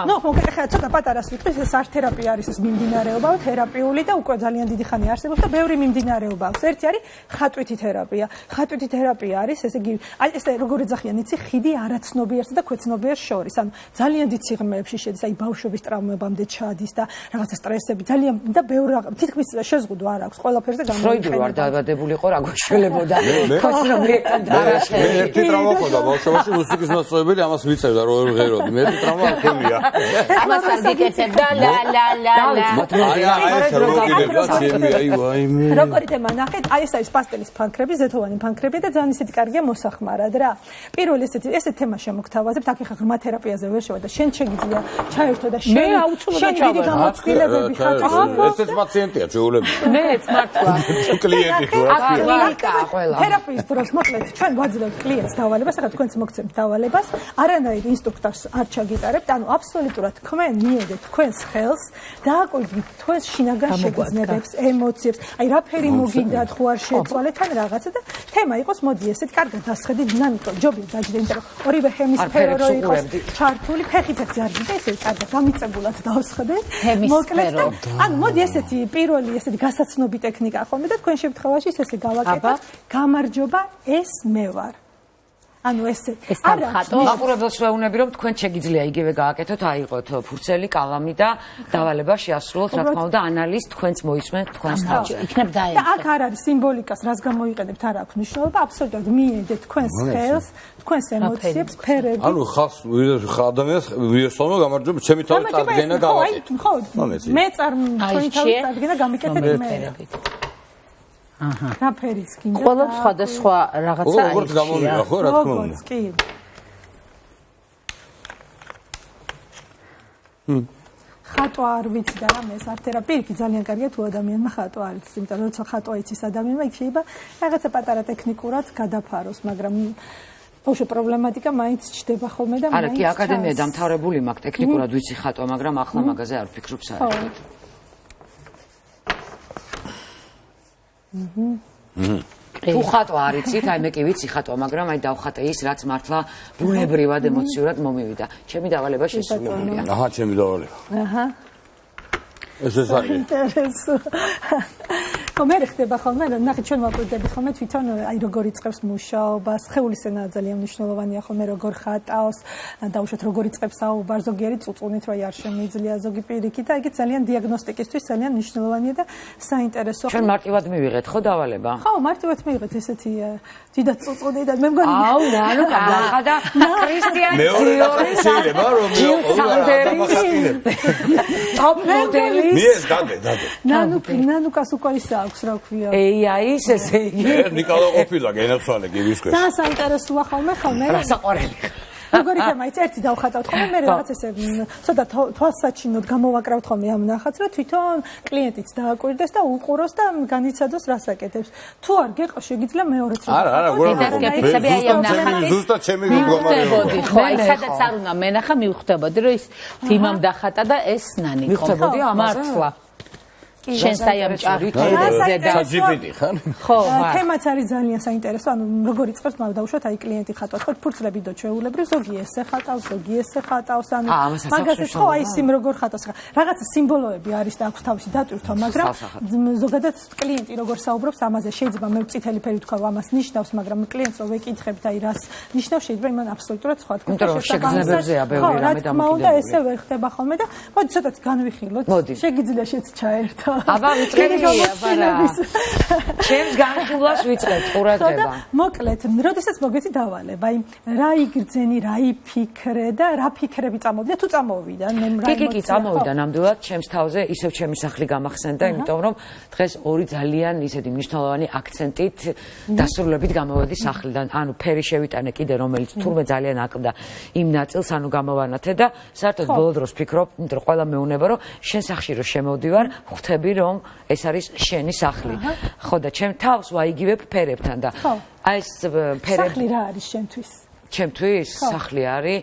ნუ მოგეთ ხა ცოტა პატარას ვიტყვი, ეს არ თერაპია არის, ეს მიმდინარეობა, თერაპიული და უკვე ძალიან დიდი ხანი არსებობს და ბევრი მიმდინარეობა აქვს. ერთი არის ხატვითი თერაპია. ხატვითი თერაპია არის, ესე იგი, აი ეს როგორ ეძახიან, იცი, ხიდი არაცნობიერს და ქვეცნობიერს შორის. ანუ ძალიან დიდ სიღრმეებში შედის, აი ბავშვების ტრავმებამდე ჩადის და რაღაცა სტრესები, ძალიან და ბევრი თითქმის შეზღუდვა არ აქვს ყველაფერზე გამოიყენება. ფროიდი ვარ დაავადებულიყო, რა გვეშველებოდა. ქვეცნობიერთან მე ერთი ტრავმა ყოდა ბავშვობაში მუსიკის მასწავლებელი, ამას ვიწევდა რომ ვერ ვღეროდი. მე ერთი ტრავმა არ ქონია. ამას არ გეკეთებდა ლა ლა ლა ლა. აი ეს როგირება ჩემი აი ვაიმე. როგორი თემა ნახეთ, აი ეს არის პასტელის ფანქრები, ზეთოვანი ფანქრები და ძალიან ისეთი კარგია მოსახმარად რა. პირველი ესეთი თემა შემოგთავაზებთ, აქ ხა ღრმა თერაპიაზე ვერ შევა და შენ შეგიძლია ჩაერთო და შენ დიდი გამოცდილებები ხატვის. ესეც პაციენტია შეულებრივ. მეც მართლა. კლიენტი ხო რა. კლინიკაა ყველა. თერაპიის დროს მოკლედ ჩვენ გვაძლევთ კლიენტს დავალებას, ახლა თქვენც მოგცემთ დავალებას, არანაირ ინსტრუქტორს არ ჩაგიტარებთ, ანუ აბსოლუტურად თქვენ მიედეთ თქვენს ხელს, დააკვირდით თქვენს შინაგან შეგრძნებებს, ემოციებს, აი რაფერი მოგინდათ, ხო არ შეეცვალეთ ან რაღაცა და თემა იყოს, მოდი ესეთ კარგად დასხედით დინამიკა, ჯობია დაждდე, იმიტომ რომ ორივე ჰემისფერო რო იყოს ჩართული, ფეხით არ გიდა ესე კარგად გამიწებულად დავსხედეთ. მოკლედ, ანუ მოდი ესეთი პირველი ესეთი გასაცნობი ტექნიკა ხოლმე და თქვენ შემთხვევაში ესე გავაკეთოთ. გამარჯობა, ეს მე ვარ. ანუ ესე არა მაყურებელს ვეუბნები რომ თქვენ შეგიძლია იგივე გააკეთოთ, აიღოთ ფურცელი, კალამი და დავალება შეასრულოთ, რა თქმა უნდა, ანალიზ თქვენც მოისმენთ თქვენს თავში. იქნებ და აქ არ არის სიმბოლიკას, რას გამოიყენებთ, არ აქვს მნიშვნელობა, აბსოლუტურად მიედეთ თქვენს ხელს, თქვენს ემოციებს, ფერები. ანუ ხალხს ადამიანს ვიესწავლო გამარჯობა, ჩემი თავი წარდგენა გავაკეთე. ხო, მე თქვენი თავი წარდგენა გამიკეთეთ მე. აჰა. რა ფერიც გინდა? ყველა სხვადასხვა რაღაცა არის. როგორც გამომია, ხო, რა თქმა უნდა. კი. ხატვა არ ვიცი და რამე ეს არტ თერაპია ძალიან კარგია თუ ადამიანმა ხატვა არ იცის, იმიტომ რომ როცა ხატვა იცის ადამიანმა, იქ შეიძლება რაღაცა პატარა ტექნიკურად გადაფაროს, მაგრამ ბავშვი პრობლემატიკა მაინც ჩდება ხოლმე და არა, კი აკადემია დამთავრებული მაქვს, ტექნიკურად ვიცი ხატვა, მაგრამ ახლა მაგაზე არ ვფიქრობ საერთოდ. თუ ხატვა არ იცით, აი მე კი ვიცი ხატვა, მაგრამ აი დავხატე ის, რაც მართლა ბუნებრივად ემოციურად მომივიდა. ჩემი დავალება შესრულებულია. აჰა, ჩემი დავალება. აჰა. ეს არის. ინტერესო. მე ხდება ხოლმე, ნახე ჩვენ ვაკვირდები ხოლმე თვითონ აი როგორ იწყებს მუშაობას, სხეულის ენა ძალიან მნიშვნელოვანია ხოლმე როგორ ხატავს, დაუშვათ როგორ იწყებს საუბარ, ზოგიერი წუწუნით რა არ შემიძლია, ზოგი პირიქით და იგი ძალიან დიაგნოსტიკისთვის ძალიან მნიშვნელოვანია და საინტერესო. ჩვენ მარტივად მივიღეთ ხო დავალება? ხო, მარტივად მივიღეთ ესეთი დიდად წუწუნი და მე მგონი აუ, ანუ გადახა და ქრისტიან მეორე შეიძლება რომ ტოპ მოდელი მიეს დადე. ნანუკას უკვე ისაა აქვს რა ქვია. AI-ის ესე იგი. ნიკოლო ყოფილა გენაცვალე კი ვისკეს. და საინტერესოა ხოლმე. რა საყვარელი. როგორი თემა იცი ერთი დავხატავთ ხოლმე მე რაღაც ესე ცოტა თვალსაჩინოდ გამოვაკრავთ ხოლმე ამ ნახატს რომ თვითონ კლიენტიც დააკვირდეს და უყუროს და განიცადოს რას აკეთებს თუ არ გეყავს შეგიძლია მეორეც ზუსტად ჩემი მდგომარეობა ხო აი სადაც არ უნდა მენახა მივხვდებოდი რომ ის თიმამ დახატა და ეს ნანი მივხვდებოდი ამაზე მართლა შენ საერთოდ GPT ხარ? ხო, თემაც არის ძალიან საინტერესო, ანუ როგორ იწყებს დავუშვათ აი კლიენტი ხატავს, ხო ფურცლები და ჩვეულებრივ ზოგი ესე ხატავს, ზოგი ესე ხატავს, ანუ მაგასაც ხო აი სიმ როგორ ხატავს, რაღაცა სიმბოლოები არის და აქვს თავისი დატვირთვა, მაგრამ ზოგადად კლიენტი როგორ საუბრობს ამაზე, შეიძლება მე წითელი ფერი თქვა ამას ნიშნავს, მაგრამ კლიენტს რო ვეკითხებთ აი რას ნიშნავს, შეიძლება იმან აბსოლუტურად სხვა თქვა. იმიტომ რომ შეგრძნებებზეა ბევრი რამე და ესე ვერ ხდება ხოლმე და მოდი ცოტათ განვიხილოთ. შეგიძლია შეც ჩაერთო. აბა ვიწყები აბარა ჩემს განხილვას ვიწყებ ყურადღება მოკლედ როდესაც მოგეცი დავალებ აი რა იგრძენი რა იფიქრე და რა ფიქრები წამოვიდა თუ წამოვიდა მე კი წამოვიდა ნამდვილად ჩემს თავზე ისევ ჩემი სახლი გამახსენდა იმიტომ რომ დღეს ორი ძალიან ისეთი მნიშვნელოვანი აქცენტით დასრულებით გამოვედი სახლიდან ანუ ფერი შევიტანე კიდე რომელიც თურმე ძალიან აკლდა იმ ნაწილს ანუ გამოვანათე და საერთოდ ბოლო დროს ფიქრობ იმიტომ რომ ყველა მეუნება რომ შენ სახლში რო შემოვდივარ ხვდები რომ ეს არის შენი სახლი. ხო და ჩემ თავს ვაიგივებ ფერებთან და აი ეს ფერები სახლი რა არის შენთვის? ჩემთვის სახლი არის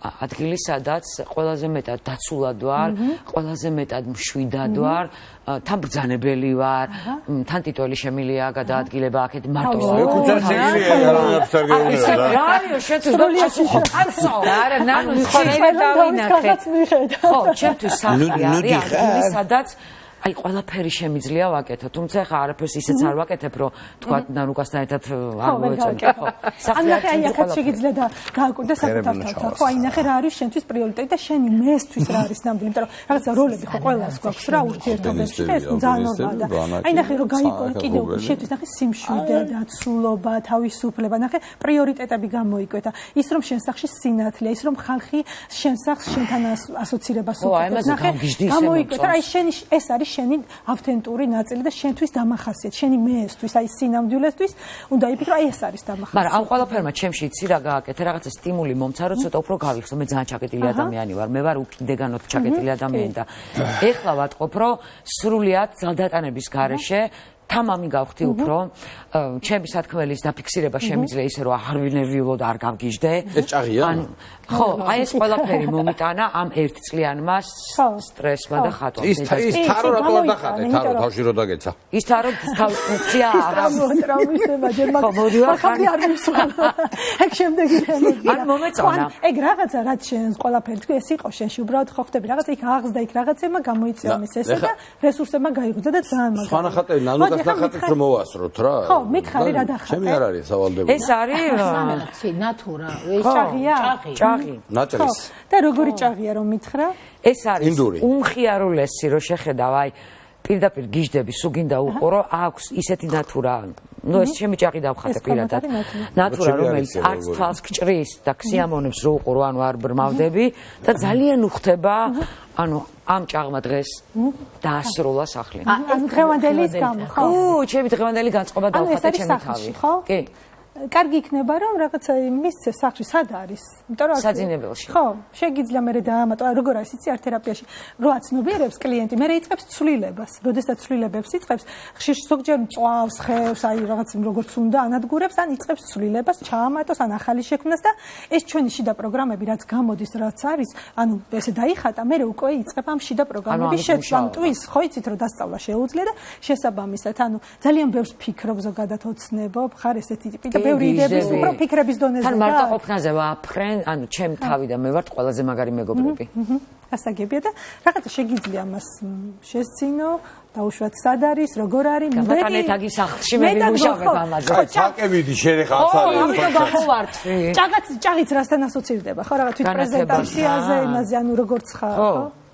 ადგილი სადაც ყველაზე მეტად დაცულად ვარ, ყველაზე მეტად მშვიდად ვარ, თან ბრძანებელი ვარ, თან ტიტული შემილია გადაადგილება აქეთ მარტო. ქუჩა შეგიძლია რა არის შენთვის არა ნანუ შეიძლება დავინახეთ. ხო, ჩემთვის სახლი არის ადგილი სადაც აი ყველაფერი შემიძლია ვაკეთო, თუმცა ხა არაფერს ისეც არ ვაკეთებ, რომ თქვა ნანუკასთან ერთად არ მოვეწონე. ხო, სახლი აი აქაც შეგიძლია და გააკვირდეს საკუთარ თავთან. ხო, აი ნახე რა არის შენთვის პრიორიტეტი და შენი მესთვის რა არის ნამდვილი, იმიტომ რომ რაღაცა როლები ხო ყველას გვაქვს რა ურთიერთობაში და ეს ძალიანობა და აი ნახე რომ გაიკვირე კიდევ შენთვის ნახე სიმშვიდე, დაცულობა, თავისუფლება, ნახე პრიორიტეტები გამოიკვეთა. ის რომ შენ სახლში სინათლეა, ის რომ ხალხი შენ სახლს შენთან ასოცირებას უწევს. ნახე გამოიკვეთა აი შენი ეს არის შენი ავთენტური ნაწილი და შენთვის დამახასიათებელი, შენი მეესთვის, აი სინამდვილესთვის უნდა იფიქრო, აი ეს არის დამახასიათებელი. მაგრამ ამ ყველაფერმა ჩემში იცი რა გააკეთე, რაღაცა სტიმული მომცა, რომ ცოტა უფრო გავიხსო, მე ძალიან ჩაკეტილი ადამიანი ვარ, მე ვარ უკიდეგანოდ ჩაკეტილი ადამიანი და ეხლა ვატყობ, რომ სრულიად ძალდატანების გარეშე თამამი გავხდი უფრო ჩემი სათქმელის დაფიქსირება შემიძლია ისე რომ აღარვინებიულოდ არ გავგიჟდე ეს ჭაღია ხო აი ეს ყველაფერი მომიტანა ამ ერთწლიანმა სტრესმა და ხატვამ ის თარო რატო არ დახატე თარო თავში რო დაგეცა ის თარო თავის ფუნქცია ტრაუმისება ჯერ მაგ არ მისვლა ეგ შემდეგი თემები არ მომეწონა ეგ რაღაცა რაც შენ ყველაფერი თქვი ეს იყო შენში უბრალოდ ხო ხდები რაღაცა იქ აღზდა იქ რაღაცემა გამოიწვია მის ესე და რესურსებმა გაიგზა და ძალიან მაგარი სხვა ნახატები ნანუკას ნახატებს რომ მოვასროთ რა ხო მითხარი რა დახატე ჩემი არ არის სავალდებო ეს არის ნატურა ეს ჭაღია ჭაღი ნატრის და როგორი ჭაღია რომ მითხრა ეს არის უმხიარულესი რომ შეხედავ აი პირდაპირ გიждები სულ გინდა უყურო აქვს ისეთი ნატურა ну ეს ჩემი ჭაღი დავხატე პირადად ნატურა რომელიც არც თვალს გჭრის და ქსიამონებს რო უყურო ანუ არ ბრმავდები და ძალიან უხდება ანუ ამ ჭაღმა დღეს დაასრულა სახლი ანუ დღევანდელის გამო ხო ჩემი დღევანდელი განწყობა დავხატე ჩემი თავი კი კარგი იქნება რომ რაღაცა მისცე სახლში სად არის? იმიტომ რომ საძინებელში. ხო, შეგიძლია მე დაამატო, როგორ არის იცი ართ თერაპიაში, რო აცნობიერებს კლიენტი, მე იწყებს ცვლილებას. როდესაც ცვლილებებს იწყებს, ხშირ ზოგჯერ წვავს, ხევს, აი რაღაც როგორც უნდა ანადგურებს, ან იწყებს ცვლილებას, ჩაამატოს, ან ახალი შექმნას და ეს ჩვენი შიდა პროგრამები რაც გამოდის, რაც არის, ანუ ესე დაიხატა, მე უკვე იწყებ ამ შიდა პროგრამების შეცვლა, მტვის, ხო იცით რომ დასწავლა შეუძლია და შესაბამისად, ანუ ძალიან ბევრს ფიქრობ ზოგადად ოცნებობ, ხარ ესეთი ტიპი და ბევრი იდეების უფრო ფიქრების დონეზე თან მარტოყოფნაზე ვაფრენ, ანუ ჩემ თავი და მე ვარ ყველაზე მაგარი მეგობრები. ასაგებია და რაღაცა შეგიძლია ამას შესწინო, დაუშვათ სად არის, როგორ არის, მე თაგი სახლში მე ვიმუშავებ ამაზე. აი, ჩაკევიდი შენ ხა აცალე. ჭაღიც რასთან ასოცირდება, ხო, რაღაც თვით პრეზენტაციაზე, იმაზე, ანუ როგორც ხარ, ხო?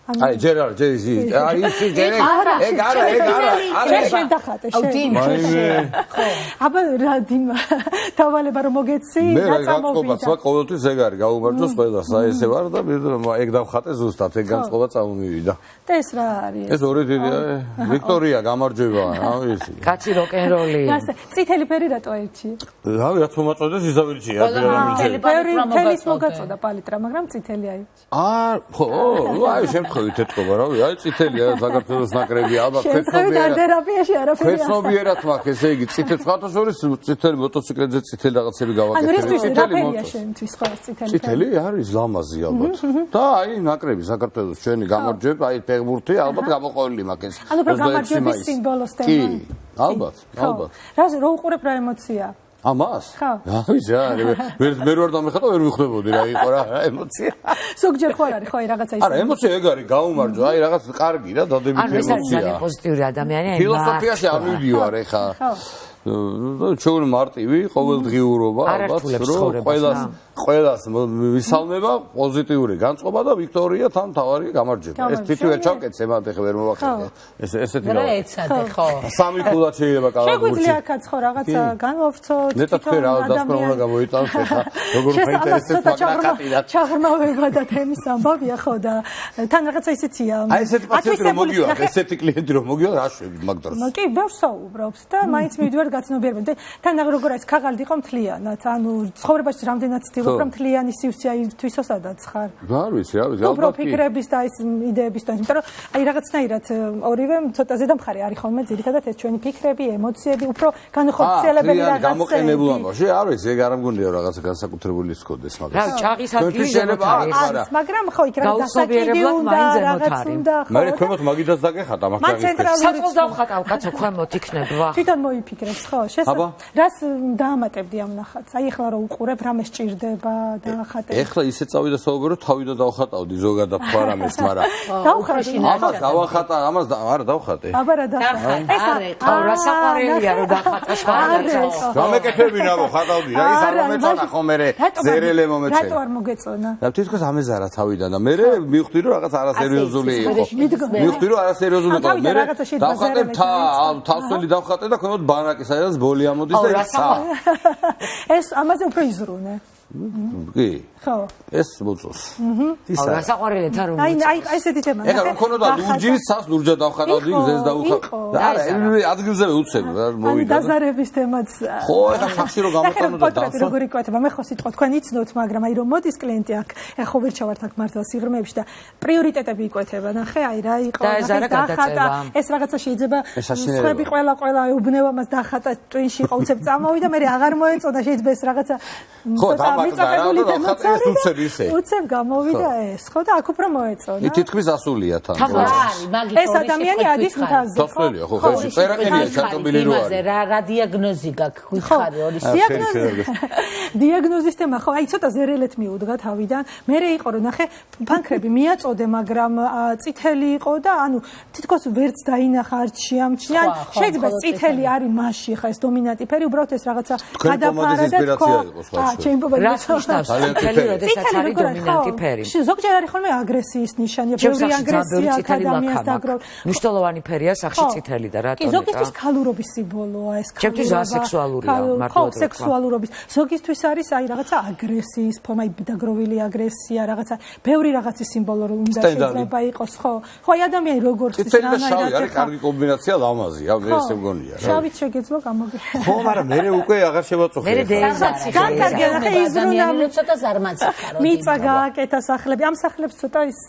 აი ჯერ არა ჯერ ისი აი ისი ჯერ ეგ არა შენ დახატე შენ ხო აბა რა დიმა დავალება რომ მოგეცი მე რა განწყობაც ყოველთვის ეგ არის გაუმარჯოს ყველას აი ესე ვარ და ეგ დავხატე ზუსტად ეგ განწყობა წამოვიდა და ეს რა არის ეს ორი დიდი ვიქტორია გამარჯვება რა ვიცი კაცი როკენროლი წითელი ფერი რატო აირჩი რავი რაც მომაწოდეს ისავირჩია თელის მოგაწოდა პალიტრა მაგრამ წითელი აირჩი ხო აი შემთხვევით ეთქობა რავი აი წითელია საქართველოს ნაკრები ალბათ თერაპიაში არაფერი ქვეცნობიერად მაქვს ესე იგი წითელი სხვათაშორის წითელი მოტოციკლებზე წითელი რაღაცები გავაკეთე წითელი არის ლამაზი ალბათ და აი ნაკრები საქართველოს ჩვენი გამარჯვება აი ფეხბურთი ალბათ გამოყოლილი მაქვს ეს ანუ გამარჯვების სიმბოლოს თემა კი ალბათ რა უყურებ რა ემოცია ამას? რა ვიცი რა, ვერ ვარ დამეხატა, ვერ ვიხდებოდი რა იყო რა ემოცია. ზოგჯერ ხო არ არის, ხო აი რაღაცა ის. არა, ემოცია ეგ არის, გაუმარჯვა, აი რაღაც კარგი რა, დადებითი ემოცია. ანუ ეს არის ძალიან პოზიტიური ადამიანი, აი ფილოსოფიაში არ მივდივარ ეხა. ჩვენ მარტივი ყოველდღიურობა ალბათ რომ ყველას ვისალმება პოზიტიური განწყობა და ვიქტორია თან თავარი გამარჯვება. ეს თითოეულ ჩავკეთე მანდ ეხა ვერ მოვახერხე. ესეთი რა. რა ეცადე ხო. სამი ქულად შეიძლება კალათბურთში. შეგვიძლია აქაც ხო რაღაცა განვავრცოთ. ნეტად თქვენ რა დასკვნა უნდა გამოიტანოთ ეხა როგორ ფაინტერესებს მაგნაკატიდან. ჩაღრმავება და თემის ამბავია ხო და თან რაღაცა ისეთია. აი ესეთი პაციენტი რომ მოგივარ, ესეთი კლიენტი რომ მოგივარ, რა შვები მაგ დროს. კი, ბევრს საუბრობს და მაინც მივიდივარ გაცნობიერებამდე. თან როგორ არის ქაღალდი იყო მთლიანად, ანუ ცხოვრებაში რამდენად ცდილობ რომ მთლიანი სივრცე თვისოსადაც ხარ. არ ვიცი, რა ვიცი, ალბათ კი. ფიქრების და ეს იდეების და იმიტომ რომ აი რაღაცნაირად ორივე ცოტა ზედამხარი არის ხოლმე ძირითადად ეს ჩვენი ფიქრები, ემოციები, უფრო განხორციელებელი რაღაცა. გამოყენებულ ამბავში, არ ვიცი, ეგ არ მგონია რაღაცა განსაკუთრებული სკოდეს მაგას. რა, ჭაღის ადგილი ზემოთ არის. მაგრამ ხო იქ რა დასაკიდებლად მაინც ზემოთ არის. მე ქვემოთ მაგიდას დაგეხატა მაგ ჭაღის. საწყოს დავხატავ, კაცო, ქვემოთ იქნება. თვითონ მოიფიქრებს, ხო? რას დაამატებდი ამ ნახატს? აი ახლა რომ უყურებ, რამე სჭირდება დაახატებ. ეხლა ისე წავიდა საუბრო, თავიდან დავხატავდი ზოგადად სხვა რამეს, მაგრამ დავხატე. ამას დავახატა, ამას არა დავხატე. აბა რა დავხატე. ეს რა საყვარელია რომ დახატა სხვა რაღაცას. გამეკეთები რა ხატავდი რა, ის არ მომეწონა ხო მე ზერელე მომეწონა. რატო არ მოგეწონა? და თითქოს ამეზარა თავიდან და მე მივხვდი რომ რაღაც არასერიოზული იყო. მივხვდი რომ არასერიოზული იყო. მე დავხატე თავსველი დავხატე და ქვემოთ ბანაკი სადაც ბოლი ამოდის და ისა. ეს ამაზე უფრო იზრუნე. კი. ხო. ეს მოწოს. ისა. რა საყვარელია თან რომ. აი ესეთი თემა. ეხლა რომ ქონოდა ლურჯი, სას ლურჯად დავხატავდი, გზეს დავუხატე. არა, ადგილზე უცებ მოვიდა. დაზარების თემაც. ხო, ეხლა სახში რომ გამოტანოდა დავსვა. როგორი კვეთება, მე ხო სიტყვა თქვენ იცნოთ, მაგრამ აი რომ მოდის კლიენტი აქ, ეხლა ვერ ჩავართ აქ მართლა სიღრმეებში და პრიორიტეტები იკვეთება, ნახე, აი რა იყო, დახატა. ეს რაღაცა შეიძლება სხვები ყველა ეუბნება მას დახატა, ტვინში იყო უცებ წამოვიდა, მე აღარ მოეწოდა, შეიძლება ეს რაღაცა ხო, დამატებული თემაც ეს უცებ ისე. უცებ გამოვიდა ეს, ხო და აქ უფრო მოეწონა. თითქმის ასულია თან. ეს ადამიანი ადის მთაზე. დასწრულია, ხო, ხო, წერაყენია ჩატობილი რო არის. რა დიაგნოზი გაქვს, ხარი ორი დიაგნოზის თემა, ხო, აი ცოტა ზერელეთ მიუდგა თავიდან. მე იყო რომ ნახე, ფანქრები მიაწოდე, მაგრამ წითელი იყო და ანუ თითქოს ვერც დაინახა, არც შეამჩნია. შეიძლება წითელი არის მასში, ხა ეს დომინანტი ფერი, უბრალოდ ეს რაღაცა გადაფარა და თქო. რას ნიშნავს წითელი, როდესაც არის დომინანტი ფერი? ზოგჯერ არის ხოლმე აგრესიის ნიშანია, ბევრი აგრესია ადამიანს დაგროვ. მნიშვნელოვანი ფერია სახში წითელი და რატომ? კი, ზოგისთვის ქალურობის სიმბოლოა ეს. ჩემთვის ასექსუალურია, მართლა. ხო, სექსუალურობის. ზოგისთვის არის აი რაღაცა აგრესიის ფორმა, დაგროვილი აგრესია, რაღაცა ბევრი რაღაცის სიმბოლო რომ უნდა შეიძლება იყოს, ხო? ხო, აი ადამიანი როგორც ის რანაირად წითელი და შავი არის კარგი კომბინაცია, ლამაზია, მე ესე მგონია რა. შავით შეგეძლო გამოგე. ხო, მაგრამ მე უკვე აღარ შევაწუხე. მე დეზაცი. განკარგია, ნახე იზრუნა ცოტა ზარმაციკარო. მიწა გააკეთა სახლები. ამ სახლებს ცოტა ის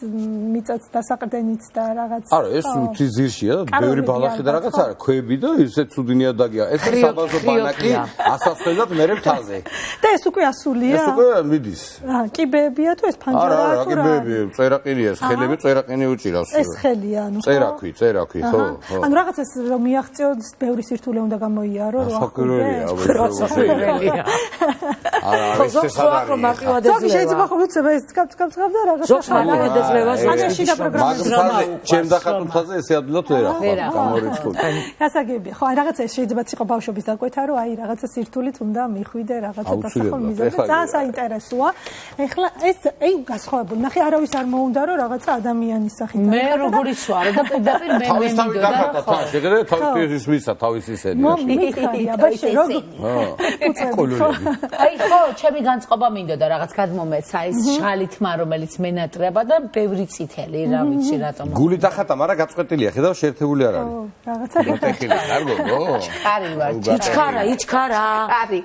მიწაც დასაყრდენიც და რაღაც. არა, ეს მთის ძირშია და ბევრი ბალახი და რაღაც არა, ქვები და ისე ცუდინია დაგია. ეს საბაზო ბანაკი ასასვლელად მე მთაზე. და ეს უკვე ასულია? ეს უკვე მიდის. კიბეებია თუ ეს ფანჯარა არა, არა, კიბეები, წერაყინია, ხელები წერაყინი უჭირავს. ეს ხელია, ანუ ხო? წერაქვი, ხო, ხო. ანუ რაღაცას რომ მიაღწიოს, ბევრი სირთულე უნდა გამოიარო, რა. საკურველია, არა ეს ზოგს ხო ახლა მარტივად ზოგი შეიძლება ეძლევა. ხოლმე ცება ეს წკაფ და რაღაც ზოგს მარტივად ეძლევა ზოგს. შიდა პროგრამაზე ჩემ დახატულთაზე ესე ადვილად ვერ ახლა გამორიცხული. გასაგებია. ხო, აი რაღაცა ეს შეიძლება იყოს ბავშვობის დაკვეთა, რომ აი რაღაცა სირთულით უნდა მიხვიდე რაღაცა დასახელ მიზანზე. ძალიან საინტერესოა. ეხლა ეს აი გასხოვებული. ნახე, არავის არ მოუნდა რომ რაღაცა ადამიანის სახით. მე როგორი sware და პირდაპირ მე თავის თავი მინდოდა დახატა თან შეგერე თავის მისა თავის ისენი. მიხარია, ბაშე როგორ აი ხო, ჩემი განწყობა მინდოდა რაღაც გადმომეცა ის შალი თმა რომელიც მენატრება და ბევრი წითელი, რა ვიცი რატომ. გული დახატა, მაგრამ გაწყვეტილია, ხედავ შეერთებული არ არის. რაღაცა ტეხილი არ გოგო? ხარი ვარ. იჩქარა. ხარი.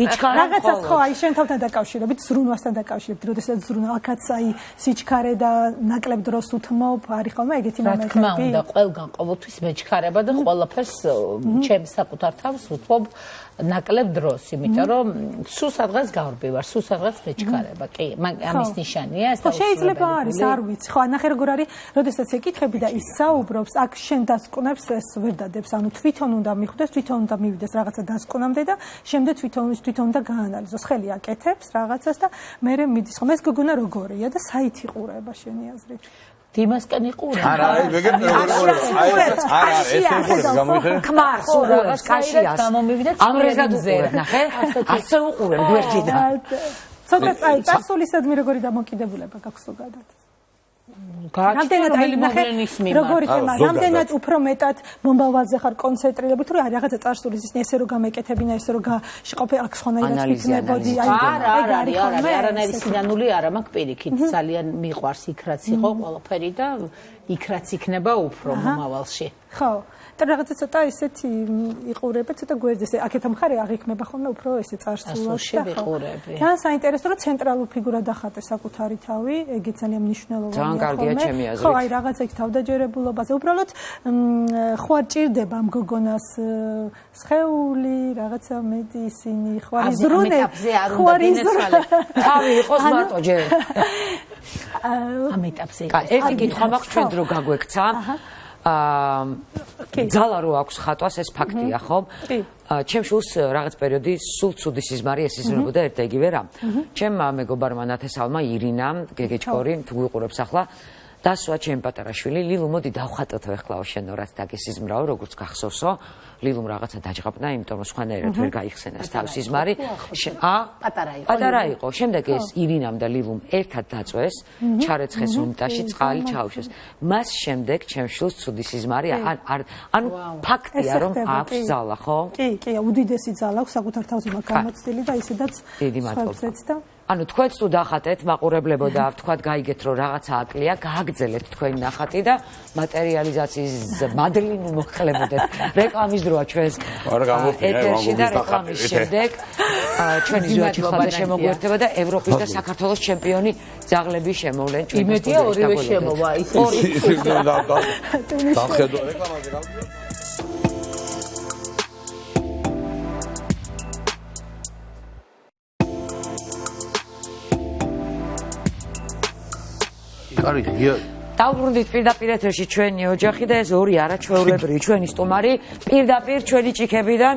იჩქარა. რაღაცას ხო, აი შენ თავთან დაკავშირებით, ზრუნვასთან დაკავშირებით, როდესაც ზრუნვა აქაც აი სიჩქარე და ნაკლებ დროს უთმობ, არის ხოლმე ეგეთი რა თქმა მომენტები. უნდა, ყველგან ყოველთვის მეჩქარება და ყველაფერს ჩემს საკუთარ თავს ვუთმობ ნაკლებ დროს, იმიტომ რომ სულ სადღაც გავრბივარ, სულ სადღაც მეჩქარება. კი, ამის ნიშანია ეს. ხო, შეიძლება არის, არ ვიცი. ხო, ნახე როგორ არის, როდესაც ეკითხები და ის საუბრობს, აქ შენ დასკვნებს ეს ვერ დადებს, ანუ თვითონ უნდა მიხვდეს, თვითონ უნდა მივიდეს რაღაცა დასკვნამდე და შემდეგ თვითონ უნდა გაანალიზოს. ხელი აკეთებს რაღაცას და მერე მიდის. ხომ ეს გოგონა როგორია და საით იყურება შენი აზრით? დიმასკენ იყურება. არა, აი ვეგეთ ეს უყურებ გამოიხარე. ქმარს უყურებს კაშიას. ამრეზად უყურებ, ნახე? ასე უყურებ გვერდიდან. ცოტა აი წარსულისადმი როგორი დამოკიდებულება გაქვს ზოგადად? რამდენად აი ნახე როგორი თემა, რამდენად უფრო მეტად მომავალზე ხარ კონცენტრირებული, თუ რა რაღაცა წარსულის ისინი ესე რომ გამეკეთებინა, ესე რომ გაშყოფე აქ ხონაირად ვიქნებოდი, აი არანაირი სინანული არა მაქვს პირიქით, ძალიან მიყვარს იქ რაც იყო ყველაფერი და იქ რაც იქნება უფრო მომავალში. ხო. და რაღაცა ცოტა ესეთი იყურება, ცოტა გვერდზე. აქეთ მხარე აღიქმება ხოლმე უფრო ესე წარსულში. ძალიან საინტერესო, რომ ცენტრალურ ფიგურად ახატე საკუთარი თავი, ეგეც ძალიან მნიშვნელოვანია. ძალიან კარგია ჩემი აზრით. ხო, აი რაღაცა იქ თავდაჯერებულობაზე. უბრალოდ ხო არ ჭირდება ამ გოგონას სხეული, რაღაცა მეტი ისინი, ხო არის ზრუნე. ხო არის ზრუნე. თავი იყოს მარტო ჯერ. ამ ეტაპზე. ერთი კითხვა მაქვს ჩვენ დრო გაგვექცა. ძალა რო აქვს ხატვას ეს ფაქტია ხო? ჩემ შულს რაღაც პერიოდი სულ ცუდი სიზმარი ესიზმრებოდა ერთ და იგივე რამ. ჩემ მეგობარმა ნათესალმა ირინამ გეგეჭკორი თუ გვიყურებს ახლა დასვა ჩემ პატარა შვილი ლილუ მოდი დავხატოთო ეხლაო შენო რაც დაგესიზმრაო როგორც გახსოვსო ლილუმ რაღაცა დაჯღაბნა იმიტომ რომ სხვანაირად ვერ გაიხსენას თავის სიზმარი პატარა იყო შემდეგ ეს ირინამ და ლილუმ ერთად დაწვეს ჩარეცხეს უმტაში წყალი ჩაუშვეს მას შემდეგ ჩემ შულს ცუდი სიზმარი ანუ ფაქტია რომ აქვს ძალა ხო კი უდიდესი ძალა აქვს საკუთარ თავზე მაგ გამოცდილი და ისედაც სხვებზეც და ანუ თქვენც თუ დახატეთ მაყურებლებო და თქვათ გაიგეთ რომ რაღაცა აკლია გააგრძელეთ თქვენი ნახატი და მატერიალიზაციის მადლინი მოხლებოდეთ რეკლამის დროა ჩვენს ეთერში და რეკლამის შემდეგ ჩვენი ზოაჩი ხალხი შემოგვერთება და ევროპის და საქართველოს ჩემპიონი ძაღლები შემოვლენ ჩვენ იმედია ორივე შემოვა ისე დავხედო რეკლამაზე გავდივარ კარგია დავბრუნდით პირდაპირ ეთერში ჩვენი ოჯახი და ეს ორი არაჩვეულებრივი ჩვენი სტუმარი პირდაპირ ჩვენი ჭიქებიდან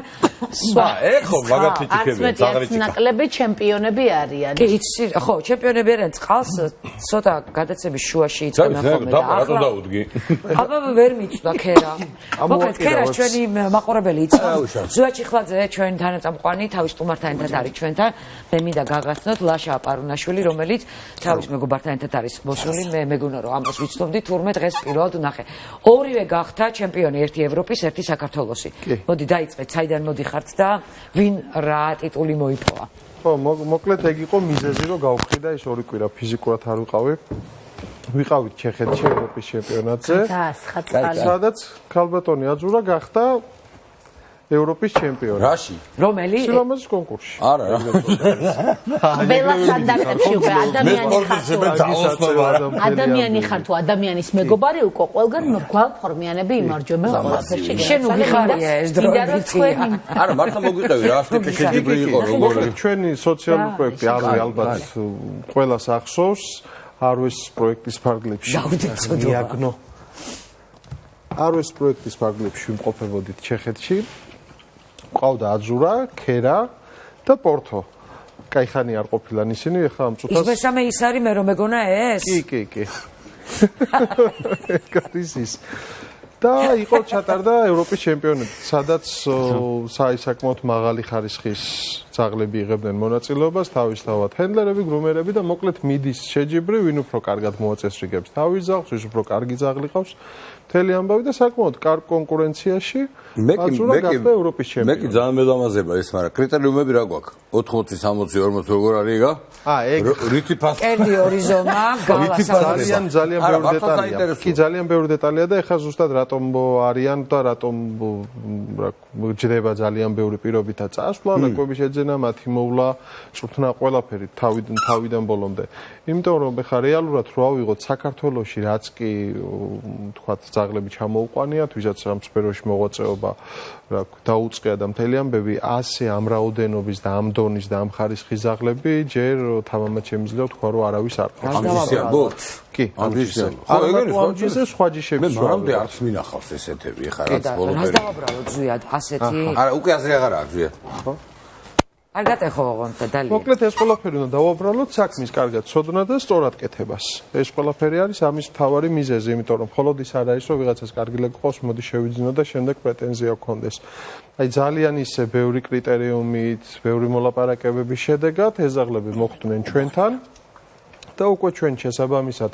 ეხო მაგათი ჭიქებია ზაღრი ჭიქა ნაკლები ჩემპიონები არიან კი იცი ხო ჩემპიონები არიან წყალს ცოტა გადაცების შუაში იწყებენ ხოლმე და რატო დაუდგი აბა ვერ მიწვდა ქერა მოკლედ ქერა ჩვენი მაყურებელი იცავს ზუაჩი ხლაძე ჩვენი თანაწამყვანი თავის სტუმართან ერთად არის ჩვენთან მე მინდა გაგახსნოთ ლაშა აპარუნაშვილი რომელიც თავის მეგობართან ერთად არის მოსული მე მეგონა რომ ამას ვიცნობდი თურმე დღეს პირველად ვნახე. ორივე გახდა ჩემპიონი, ერთი ევროპის, ერთი საქართველოსი. მოდი დაიწყეთ, საიდან მოდიხართ და ვინ რა ტიტული მოიპოვა? ხო, მოკლედ ეგ იყო მიზეზი, რომ გავხდი და ეს ორი კვირა ფიზიკურად არ ვიყავი. ვიყავით ჩეხეთში ევროპის ჩემპიონატზე. სადაც ქალბატონი აძურა გახდა ევროპის ჩემპიონი. რაში? რომელი? სილამაზის კონკურსში. არა. ველოსანდაკებში უკვე ადამიანი ხარ თუ ადამიანის მეგობარი უკვე ყველგან გვალფორმიანები იმარჯვენ მე ყველაფერში. შენ უღარია ეს დრო ვიცია. არა, მართლა მოგვიყევი რა, ასტიკე შეჯიბრი იყო როგორი. ჩვენი სოციალური პროექტი არის ალბათ ყველას ახსოვს, არვეს პროექტის ფარგლებში. მიაგნო. არვეს პროექტის ფარგლებში ვიმყოფებოდით ჩეხეთში. ყავდა აძურა, ქერა და პორტო. кайხანი არ ყოფილან ისინი, ეხლა ამ წუთას. ის მესამე ის არის, მე რომ მეგონა ეს? კი. ის. და იყო ჩატარდა ევროპის ჩემპიონატი, სადაც საკმაოდ მაღალი ხარისხის ძაღლები იღებდნენ მონაწილეობას, თავისთავად ჰენდლერები, გრუმერები და მოკლედ მიდის შეჯიბრი, ვინ უფრო კარგად მოაწესრიგებს თავის ძაღლს, ვის უფრო კარგი ძაღლი ყავს. მთელი ამბავი და საკმაოდ კარგ კონკურენციაში აცურა გახდა ევროპის ჩემპიონი. მე კი ძალიან მედამაზება ეს, მაგრამ კრიტერიუმები რა გვაქვს? 80, 60, 40 როგორ არის ეგა? ეგ რითი ფასი? კერდი ორიზონა, გალა ძალიან ბევრი დეტალია. კი, ძალიან ბევრი დეტალია და ეხლა ზუსტად რატომ არიან და რატომ ჯდება ძალიან ბევრი პირობითა წასვლა, ნაკვები შეძენა, მათი მოვლა, წვრთნა ყველაფერი თავიდან ბოლომდე. იმიტომ რომ ეხლა რეალურად რო ავიღოთ საქართველოში რაც კი თქვათ ძაღლები ჩამოუყვანიათ, ვისაც ამ სფეროში მოღვაწეობა დაუწყია და მთელი ამბები, ასე ამ რაოდენობის და ამ დონის და ამ ხარისხის ძაღლები ჯერ თამამად შემიძლია თქვა რომ არავის არ ყავს. ამჯისიაბოთ? კი, ამჯისიაბოთ. ამჯისე სხვა ჯიშები. მე მანამდე არც მინახავს ესეთები, ეხლა რაც ბოლომდე. რას დავაბრალოთ ზვიად ასეთი? არა, უკვე აზრი აღარ აქვს ზვიად. ხო? არ გატეხო ოღონდ დალი. მოკლედ ეს ყველაფერი უნდა დავაბრალოთ საქმის კარგად ცოდნა და სწორად კეთებას. ეს ყველაფერი არის ამის მთავარი მიზეზი, იმიტომ რომ მხოლოდ ის არ არის, რომ ვიღაცას კარგი ლეგ ყავს, მოდი შევიძინო და შემდეგ პრეტენზია გქონდეს. აი ძალიან ისე ბევრი კრიტერიუმით, ბევრი მოლაპარაკებების შედეგად ეს ძაღლები მოხვდნენ ჩვენთან. და უკვე ჩვენ შესაბამისად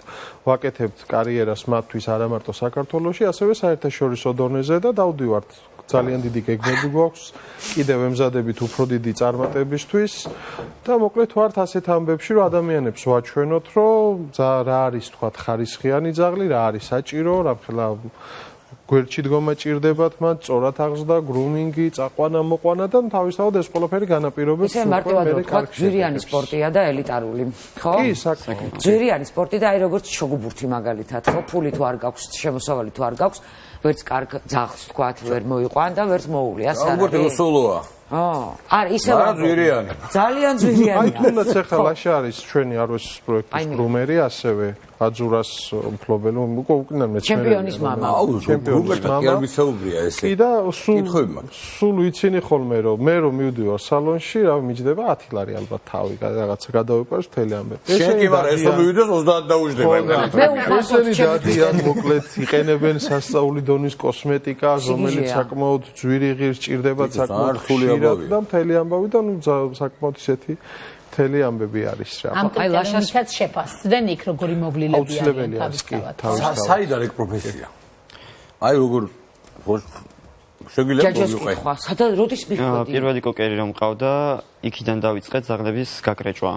ვაკეთებთ კარიერას მათთვის არა მარტო საქართველოში, ასევე საერთაშორისო დონეზე და დავდივართ ძალიან დიდი გეგმები გვაქვს, კიდევ ემზადებით უფრო დიდი წარმატებისთვის და მოკლედ ვართ ასეთ ამბებში, რომ ადამიანებს ვაჩვენოთ, რომ რა არის თქვათ ხარისხიანი ძაღლი, რა არის საჭირო, რამხელა გვერდში დგომა ჭირდებათ მათ, სწორად აღზრდა, გრუმინგი, წაყვანა, მოყვანა და თავისთავად ეს ყველაფერი განაპირობებს ისე მარტივად ვთქვათ, ძვირიანი სპორტია და ელიტარული, ხო? კი, საკმაოდ. ძვირიანი სპორტი და აი როგორც შოგუბურთი მაგალითად, ხო, ფული თუ არ გაქვს, შემოსავალი თუ არ გაქვს, ვერც კარგ ძაღლს ვთქვათ, ვერ მოიყვან და ვერც მოული, ასე არის. შოგუბურთი სულოა. არა, ისევ არა ძვირიანი. ძალიან ძვირიანი. აი თუნდაც ახლა ლაშა არის ჩვენი არვესის პროექტის გრუმერი, ასევე აძურას მფლობელი, უკან მეცნიერი. ჩემპიონის მამა. ჩემპიონის მამა. კი მისაუბრია ესე. კი და სულ ვიცინი ხოლმე რომ მე რომ მივდივარ სალონში, რა მიჯდება 10 ლარი ალბათ თავი, რაღაცა გადავიყვარს მთელი ამბები. შენ კი მაგრამ ეს რომ მივიდეს 30 დაუждდება. ესენი დადიან მოკლედ იყენებენ სასწაული დონის კოსმეტიკას, რომელიც საკმაოდ ძვირი ღირს ჭირდება საკმაოდ ხშირად და მთელი ამბავი და ნუ საკმაოდ ისეთი მთელი ამბები არის რა. ამ კრიტერიუმითაც შეფასდნენ იქ როგორი მოვლილები არიან თავისთავად. საიდან ეგ პროფესია? აი როგორ შეგვიძლია მოვიყვე. სადა როდის მიხვედი? პირველი კოკერი რომ მყავდა, იქიდან დავიწყეთ ძაღლების გაკრეჭვა.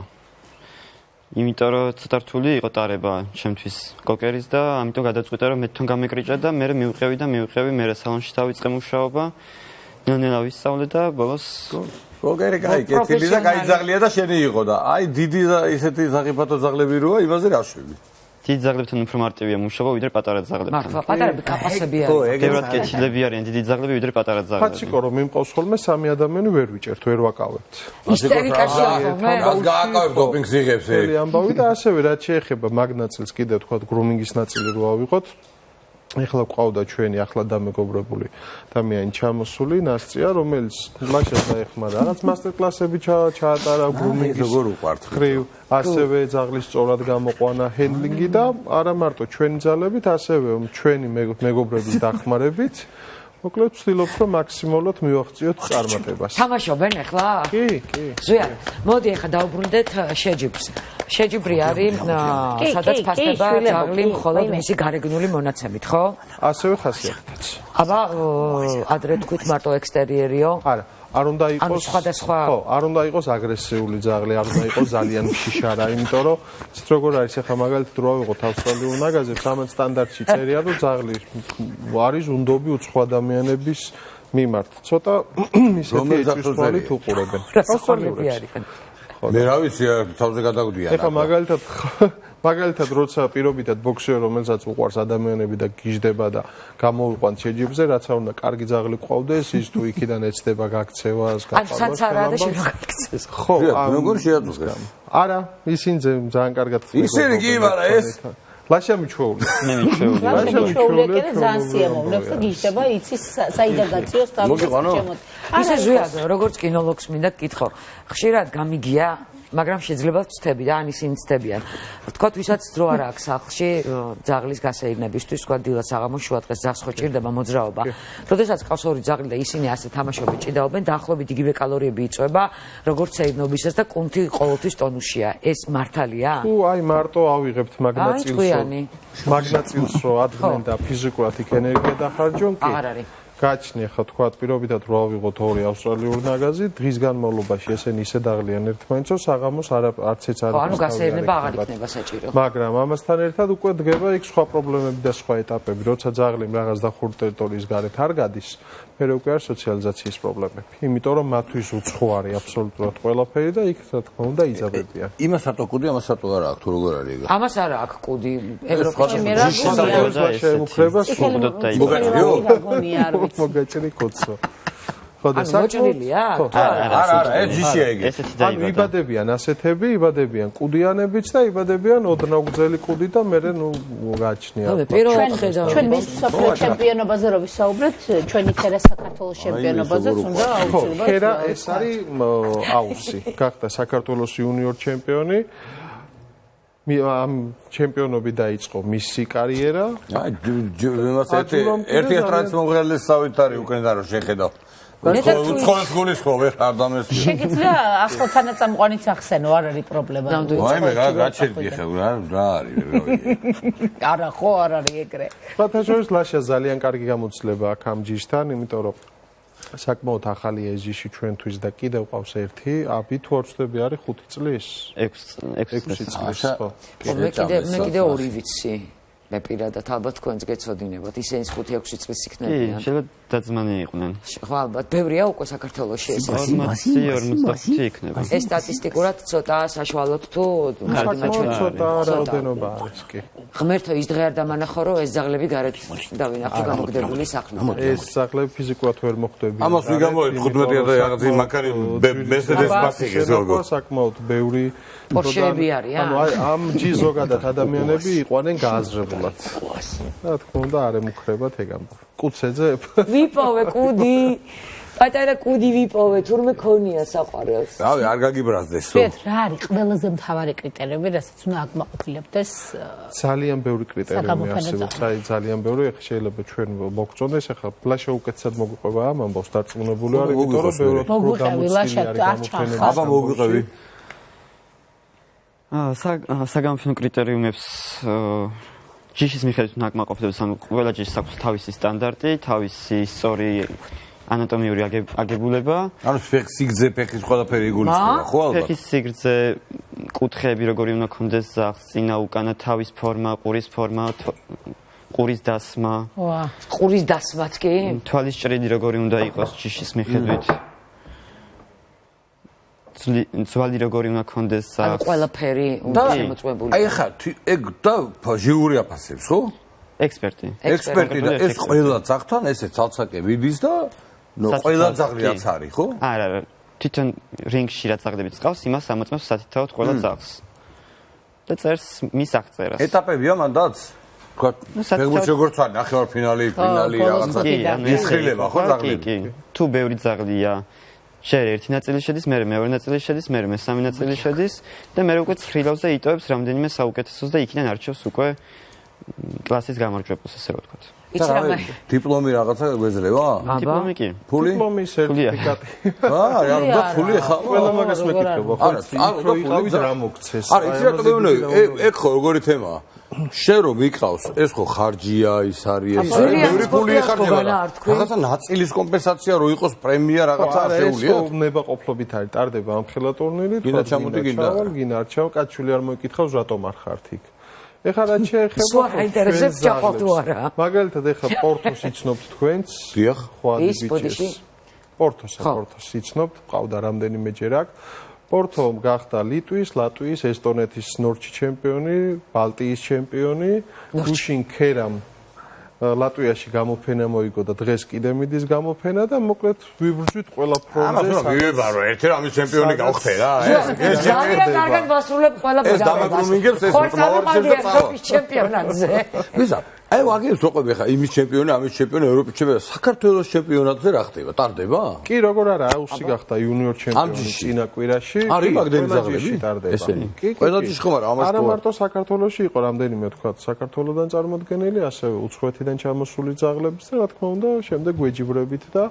იმიტომ რომ ცოტა რთული იყო ტარება ჩემთვის კოკერის და ამიტომ გადაწყვიტა რომ მე თვითონ გამეკრიჭა და მე მივყევი მე სალონში დავიწყე მუშაობა. ნელა ვისწავლე და ბოლოს კოკერი კაი კეთილი და კაი ძაღლია და შენი იყო და აი დიდი და ისეთი ზაღიფათო ძაღლები როა იმაზე რა შვები. დიდი ძაღლებთან უფრო მარტივია მუშაობა ვიდრე პატარა ძაღლებთან. მართლა პატარები კაპასები არიან. ბევრად კეთილები არიან დიდი ძაღლები ვიდრე პატარა ძაღლები. ფაციკო რომ მიმყავს ხოლმე სამი ადამიანი ვერ ვიჭერთ, ვერ ვაკავებთ. ისტერიკაში ხოლმე. მას გააკავებ დოპინგს იღებს ეგ. ამბავი და ასევე რაც შეეხება მაგნაწილს კიდე თქვა გრუმინგის ნაწილი რო ავიღოთ. ეხლა ყავდა ჩვენი ახლა დამეგობრებული ადამიანი ჩამოსული ნასწია, რომელიც მაშინ დაეხმარა რაღაც მასტერკლასები ჩაატარა გრუმინგის როგორ უყვართ ხრივ, ასევე ძაღლის სწორად გამოყვანა, ჰენდლინგი და არა მარტო ჩვენი ძალებით, ასევე ჩვენი მეგობრების დახმარებით მოკლედ ვცდილობ რომ მაქსიმალურად მივაღწიოთ წარმატებას. თამაშობენ ახლა? კი. ზვიან, მოდი ახლა დავუბრუნდეთ შეჯიბრს. შეჯიბრი არის სადაც ფასდება ძაღლი მხოლოდ მისი გარეგნული მონაცემით, ხო? ასევე ხასიათითაც. აბა ადრე თქვით მარტო ექსტერიერიო? არა. არ უნდა იყოს სხვადასხვა ხო, არ უნდა იყოს აგრესიული ძაღლი, არ უნდა იყოს ძალიან მშიშარა, იმიტომ რომ ცით როგორ არის ახლა მაგალითად რო ავიღოთ ავსტრალიურ ნაგაზებს, ამან სტანდარტში წერია რომ ძაღლი არის უნდობი უცხო ადამიანების მიმართ. ცოტა ისეთი ეჭვისყოლით უყურებენ. ავსტრალიურები არიან. მე რა ვიცი, თავზე გადაგვდიან. ეხლა მაგალითად როცა პირობითად ბოქსერი რომელსაც უყვარს ადამიანები და გიждდება და გამოვიყვანთ შეჯიბრზე, რაც არ უნდა კარგი ძაღლი ყავდეს, ის თუ იქიდან ეცდება გაქცევას, გაფორმებას. არა და შეგაქცეს. ხო, როგორ შეაწუხეს? არა, ისინი ძალიან კარგად ისინი კი, მაგრამ ეს ლაშა მიჩვეული. მე მიჩვეული. ლაშა მიჩვეული კიდე ძალიან სიამოვნებს და გიждდება იცის საიდან გაციოს თავის ჩემოთ. ისე ზვიად, როგორც კინოლოგს მინდა გკითხო. ხშირად გამიგია მაგრამ შეიძლება ვწთები და ან ისინი ცდებიან. ვთქვათ, ვისაც დრო არ აქვს სახლში ძაღლის გასეირნებისთვის, ვთქვათ, დილას საღამოს შუადღეს ძაღლს ხო ჭირდება მოძრაობა. როდესაც ყავს ორი ძაღლი და ისინი ასე თამაშობით ჭიდაობენ, დაახლოებით იგივე კალორიები იწვება, როგორც სეირნობისას და კუნთი ყოველთვის ტონუსია. ეს მართალია? თუ აი მარტო ავიღებთ მაგნაწილს რო ადგნენ და ფიზიკურად იქ ენერგია დახარჯონ, კი. აღარ არის. გაჩნია ხო თქვა პირობითად რო ავიღოთ ორი ავსტრალიური ნაგაზი, დღის განმავლობაში ესენი ისე დაღლიან ერთმანეთს, რომ საღამოს არც ეც არის. ხო, ანუ გასეირნება აღარ იქნება საჭირო. მაგრამ ამასთან ერთად უკვე დგება იქ სხვა პრობლემები და სხვა ეტაპები, როცა ძაღლი რაღაც დახურული ტერიტორიის გარეთ არ გადის, მერე უკვე არის სოციალიზაციის პრობლემები. იმიტომ რომ მათთვის უცხო არის აბსოლუტურად ყველაფერი და იქ რა თქმა უნდა იძაბებიან. იმას რატო კუდი, ამას რატო არ აქვს, თუ როგორ არის? ამას არ აქვს კუდი ევროპაში მე რა შემოქრება სულ მოგაჭრიო? მოგაჭრი კოცო. ხო და მოჭრილია? არა, ეს ჯიშია იგი. ანუ იბადებიან ასეთები, იბადებიან კუდიანებიც და იბადებიან ოდნავგზელი კუდი და მე ნუ გააჩნია. ჩვენ მის საფრთხე ჩემპიონობაზე რო ვისაუბრეთ, ჩვენი ქერა საქართველოს ჩემპიონობაზეც უნდა აუცილებლად. ქერა ეს არის აუსი. გახდა საქართველოს იუნიორ ჩემპიონი. ამ ჩემპიონობი დაიწყო მისი კარიერა. აი, ერთი ტრანს მომღერლესავით არის უკენ და რო შეხედავ. უცხოეს გულის ხო ვერ ამდამეს. შეგიძლია ახლა თანაწამყვანიც ახსენო, არ არის პრობლემა. აი მე რა გაჩერდი ხე რა არის. არა ხო არ არის ეგრე. ფათაშორის ლაშა ძალიან კარგი გამოცდილება აქ ამ ჯიშთან, იმიტომ რომ საკმაოდ ახალია ეს ჯიში ჩვენთვის და კიდევ ყავს ერთი, აბი თუ არ ვწდები არის 5 წლის? 6 წლის ხო. მე კიდე ორი ვიცი. მე პირადად ალბათ თქვენც გეცოდინებათ, ისინიც 5-6 წლის იქნებიან. კი, შეიძლება დაძმანი იყვნენ. ხო, ალბათ, ბევრია უკვე საქართველოში ეს. 45 იქნება. ეს სტატისტიკურად ცოტა საშუალოდ თუ ცოტა რაოდენობა არის კი. ღმერთო ის დღე არ დამანახო, რომ ეს ძაღლები გარეთ დავინახო გამოგდებული სახლიდან. ეს ძაღლები ფიზიკურად ვერ მოხვდებიან. ამას ვი გამოეთ 15 და რაღაც მაკარი მესედეს პასიგეს როგორ. საკმაოდ ბევრი პორშეები არიან. ანუ აი ამ ჯი ზოგადად ადამიანები იყვნენ გააზრებულად. რა თქმა უნდა არ ემუქრებათ ეგ ამბავი. კუდს ეძებ? ვიპოვე კუდი. პატარა კუდი ვიპოვე, თურმე ქონია საყვარელს. რავი, არ გაგიბრაზდეს თუ. რა არის ყველაზე მთავარი კრიტერიუმი, რასაც უნდა აკმაყოფილებდეს? ძალიან ბევრი კრიტერიუმი არსებობს, აი ძალიან ბევრი, ეხლა შეიძლება ჩვენ მოგწონდეს, ეხლა ლაშა უკეთესად მოგვიყვება ამ ამბავს, დარწმუნებული ვარ, იმიტომ რომ ბევრად უფრო გამოცდილი არის გამოფენები. აბა მოგვიყვები. საგამოფენო კრიტერიუმებს ჯიშის მიხედვით უნდა აკმაყოფილდეს, ანუ ყველა ჯიშს აქვს თავისი სტანდარტი, თავისი სწორი ანატომიური აგებულება. ანუ სიგრძე, ფეხის ყველაფერი იგულისხმება, ხო ალბათ? ფეხის სიგრძე, კუთხეები როგორი უნდა ქონდეს ძაღლს, წინა უკანა, თავის ფორმა, ყურის ფორმა, ყურის დასმა. ყურის დასმაც კი? თვალის ჭრიდი როგორი უნდა იყოს ჯიშის მიხედვით. ძვალი როგორი უნდა ქონდეს ანუ ყველაფერი უნდა შემოწმებული. აი ხა ეგ და ჟიური აფასებს, ხო? ექსპერტი და ეს ყველა ძაღლთან ესე ცალცაკე ვიდის და ყველა ძაღლი რაც არის, ხო? არა, თვითონ რინგში რაც ძაღლები წავს, იმას ამოწმებს სათითაოდ ყველა ძაღლს. და წერს მის აღწერას. ეტაპებია მანდაც? თქვა, ფეხბურთში როგორც არის, ნახევარფინალი, ფინალი რაღაცა. ეს ხილება ხო ძაღლები? კი. თუ ბევრი ძაღლია, შეიძლება ერთი ნაწილი შედის, მერე მეორე ნაწილი შედის, მერე მესამე ნაწილი შედის და მერე უკვე ცხრილავს და იტოვებს რამდენიმე საუკეთესოს და იქიდან არჩევს უკვე კლასის გამარჯვებულს, ესე რა ვთქვათ. დიპლომი რაღაცა გვეძლევა? დიპლომი კი. ფული? დიპლომის სერტიფიკატი. და ფული ხა? ყველა მაგას მეკითხება, ხო? არა, იყავით რა მოგცეს. არა, იცი რატო მეუბნები? ეგ ხო როგორი თემაა? შენ რომ მიყავს, ეს ხო ხარჯია, ის არის, ეს არის, ბევრი ფული იხარჯება. რაღაცა ნაწილის კომპენსაცია რო იყოს პრემია რაღაცა შეუულია. ეს ნებაყოფლობით არის, ტარდება ამ ხელა ტურნირი, გინდა ჩამოდი გინდა. გინდა არ ჩავა, კაცული არ მოიკითხავს, რატომ არ ხართ იქ. ეხლა რა შეეხება? სულ აინტერესებს ჩაყავ თუ არა. მაგალითად ეხლა პორტოს იცნობთ თქვენც? დიახ. ხო, ბიჭი. პორტოს იცნობთ, ყავდა რამდენიმეჯერ აქ. პორტო გახდა ლიტვის, ლატვიის, ესტონეთის ნორჩი ჩემპიონი, ბალტიის ჩემპიონი, გუშინ ქერამ ლატვიაში გამოფენა მოიგო და დღეს კიდე მიდის გამოფენა და მოკლედ ვიბრძვით ყველა ფრონტზე. ამას მივებარო, ერთი რამის ჩემპიონი გავხდე რა. ეს ძალიან კარგად ვასრულებ ყველა ეს დამაგრუმინგებს ეს მოვარჯიშებს ევროპის ჩემპიონატზე. ვიზა, აი ვაგებს ვოყვები ხა იმის ჩემპიონი, ამის ჩემპიონი, ევროპის ჩემპიონი, საქართველოს ჩემპიონატზე რა ხდება? ტარდება? კი, როგორ არა, აუსი გახდა იუნიორ ჩემპიონი წინა კვირაში. არის მაგდენი ზაღლები? ტარდება. კი, ყველა ჯიში ხომ არა, ამას არა მარტო საქართველოში იყო რამდენიმე თქვა, საქართველოსდან წარმოდგენილი, ასევე უცხოეთიდან ჩამოსული ზაღლები და რა თქმა უნდა, შემდეგ გვეჯიბრებით და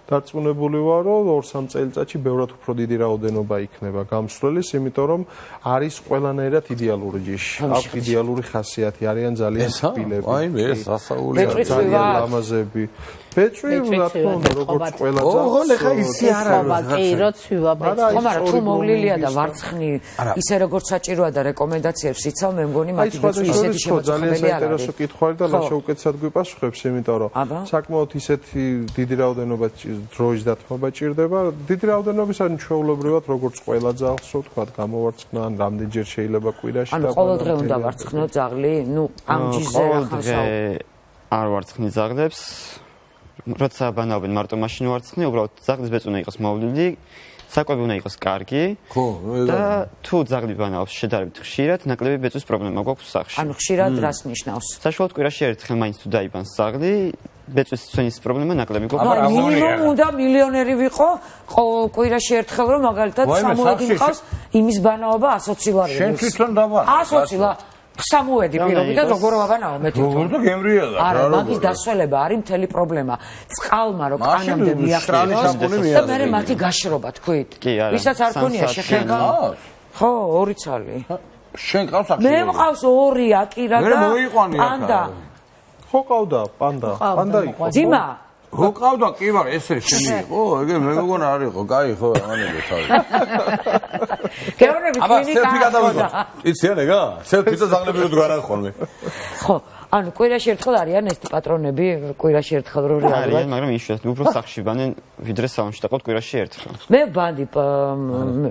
დარწმუნებული ვარ, რომ 2-3 წელიწადში ბევრად უფრო დიდი რაოდენობა იქნება გამსვლელის, იმიტომ რომ არის ყველანაირად იდეალური ჯიში. აქვს იდეალური ხასიათი, არიან ძალიან სპილები. აი მე სასაული ძალიან ლამაზები. ბეწვი რა თქმა უნდა როგორც ყველა ძაღლი. ოღონ ეხა ისი არა. კი, როცვივა ბეწვი. ხო, მაგრამ თუ მოვლილია და ვარცხნი ისე როგორც საჭიროა და რეკომენდაციებს იცავ, მე მგონი მათი ბეწვი ისეთი ძალიან შემოწყობილი არ საინტერესო არის. კითხვარი და ლაშა უკეთესად გვიპასუხებს, იმიტომ რომ საკმაოდ ისეთი დიდი რაოდენობა დროის დათმობა ჭირდება. დიდი რაოდენობის ან ჩვეულებრივად როგორც ყველა ძაღლს ვთქვათ, გამოვარცხნა ან რამდენჯერ შეიძლება კვირაში და ანუ ყოველდღე უნდა ვარცხნო ძაღლი, ნუ ამ ჯიშზე რა ხასავ. არ ვარცხნი ძაღლებს. როცა ბანაობენ მარტო მაშინ ვარცხნი, უბრალოდ ძაღლის ბეწვი უნდა იყოს მოვლილი, საკვები უნდა იყოს კარგი. ხო, და თუ ძაღლი ბანაობს შედარებით ხშირად, ნაკლები ბეწვის პრობლემა გვაქვს სახში. ანუ ხშირად რას ნიშნავს? საშუალოდ კვირაში ერთხელ მაინც თუ დაიბანს ძაღლი, ბეწვის ცვენის პრობლემა ნაკლები გვაქვს. აბა მინიმუმ უნდა მილიონერი ვიყო, ყოველ კვირაში ერთხელ რომ მაგალითად სამოედი მყავს, იმის ბანაობა 120 ლარი. შენ თვითონ დაბა. 120 ლარი. სამოედი პირობითად როგორ ვაბანაო მე თვითონ. როგორ და გემრია და. არა, მაგის დასველება არის მთელი პრობლემა. წყალმა რო კანამდე მიახდინოს და მე მათი გაშრობა თქვით. ვისაც არ ქონია შეხება. ხო, 2 ცალი. შენ ყავს აქ. მე მყავს 2 აკირა და პანდა. ხო ყავდა პანდა. პანდა იყო. ძიმა ხო ყავდა კი მაგრამ ესე შენი იყო ეგ მე მეგონა არ იყო კაი ხო ამანებო თავი გეორგები კლინიკა სელფი გადავიღო იციან ეგა სელფი და ზაღლები რო გარ ახონმე ხო ანუ კვირაში ერთხელ არიან ეს პატრონები კვირაში ერთხელ რო არიან მაგრამ იშვიათად უფრო სახში ბანენ ვიდრე სალონში და ყოთ კვირაში ერთხელ მე ბანდი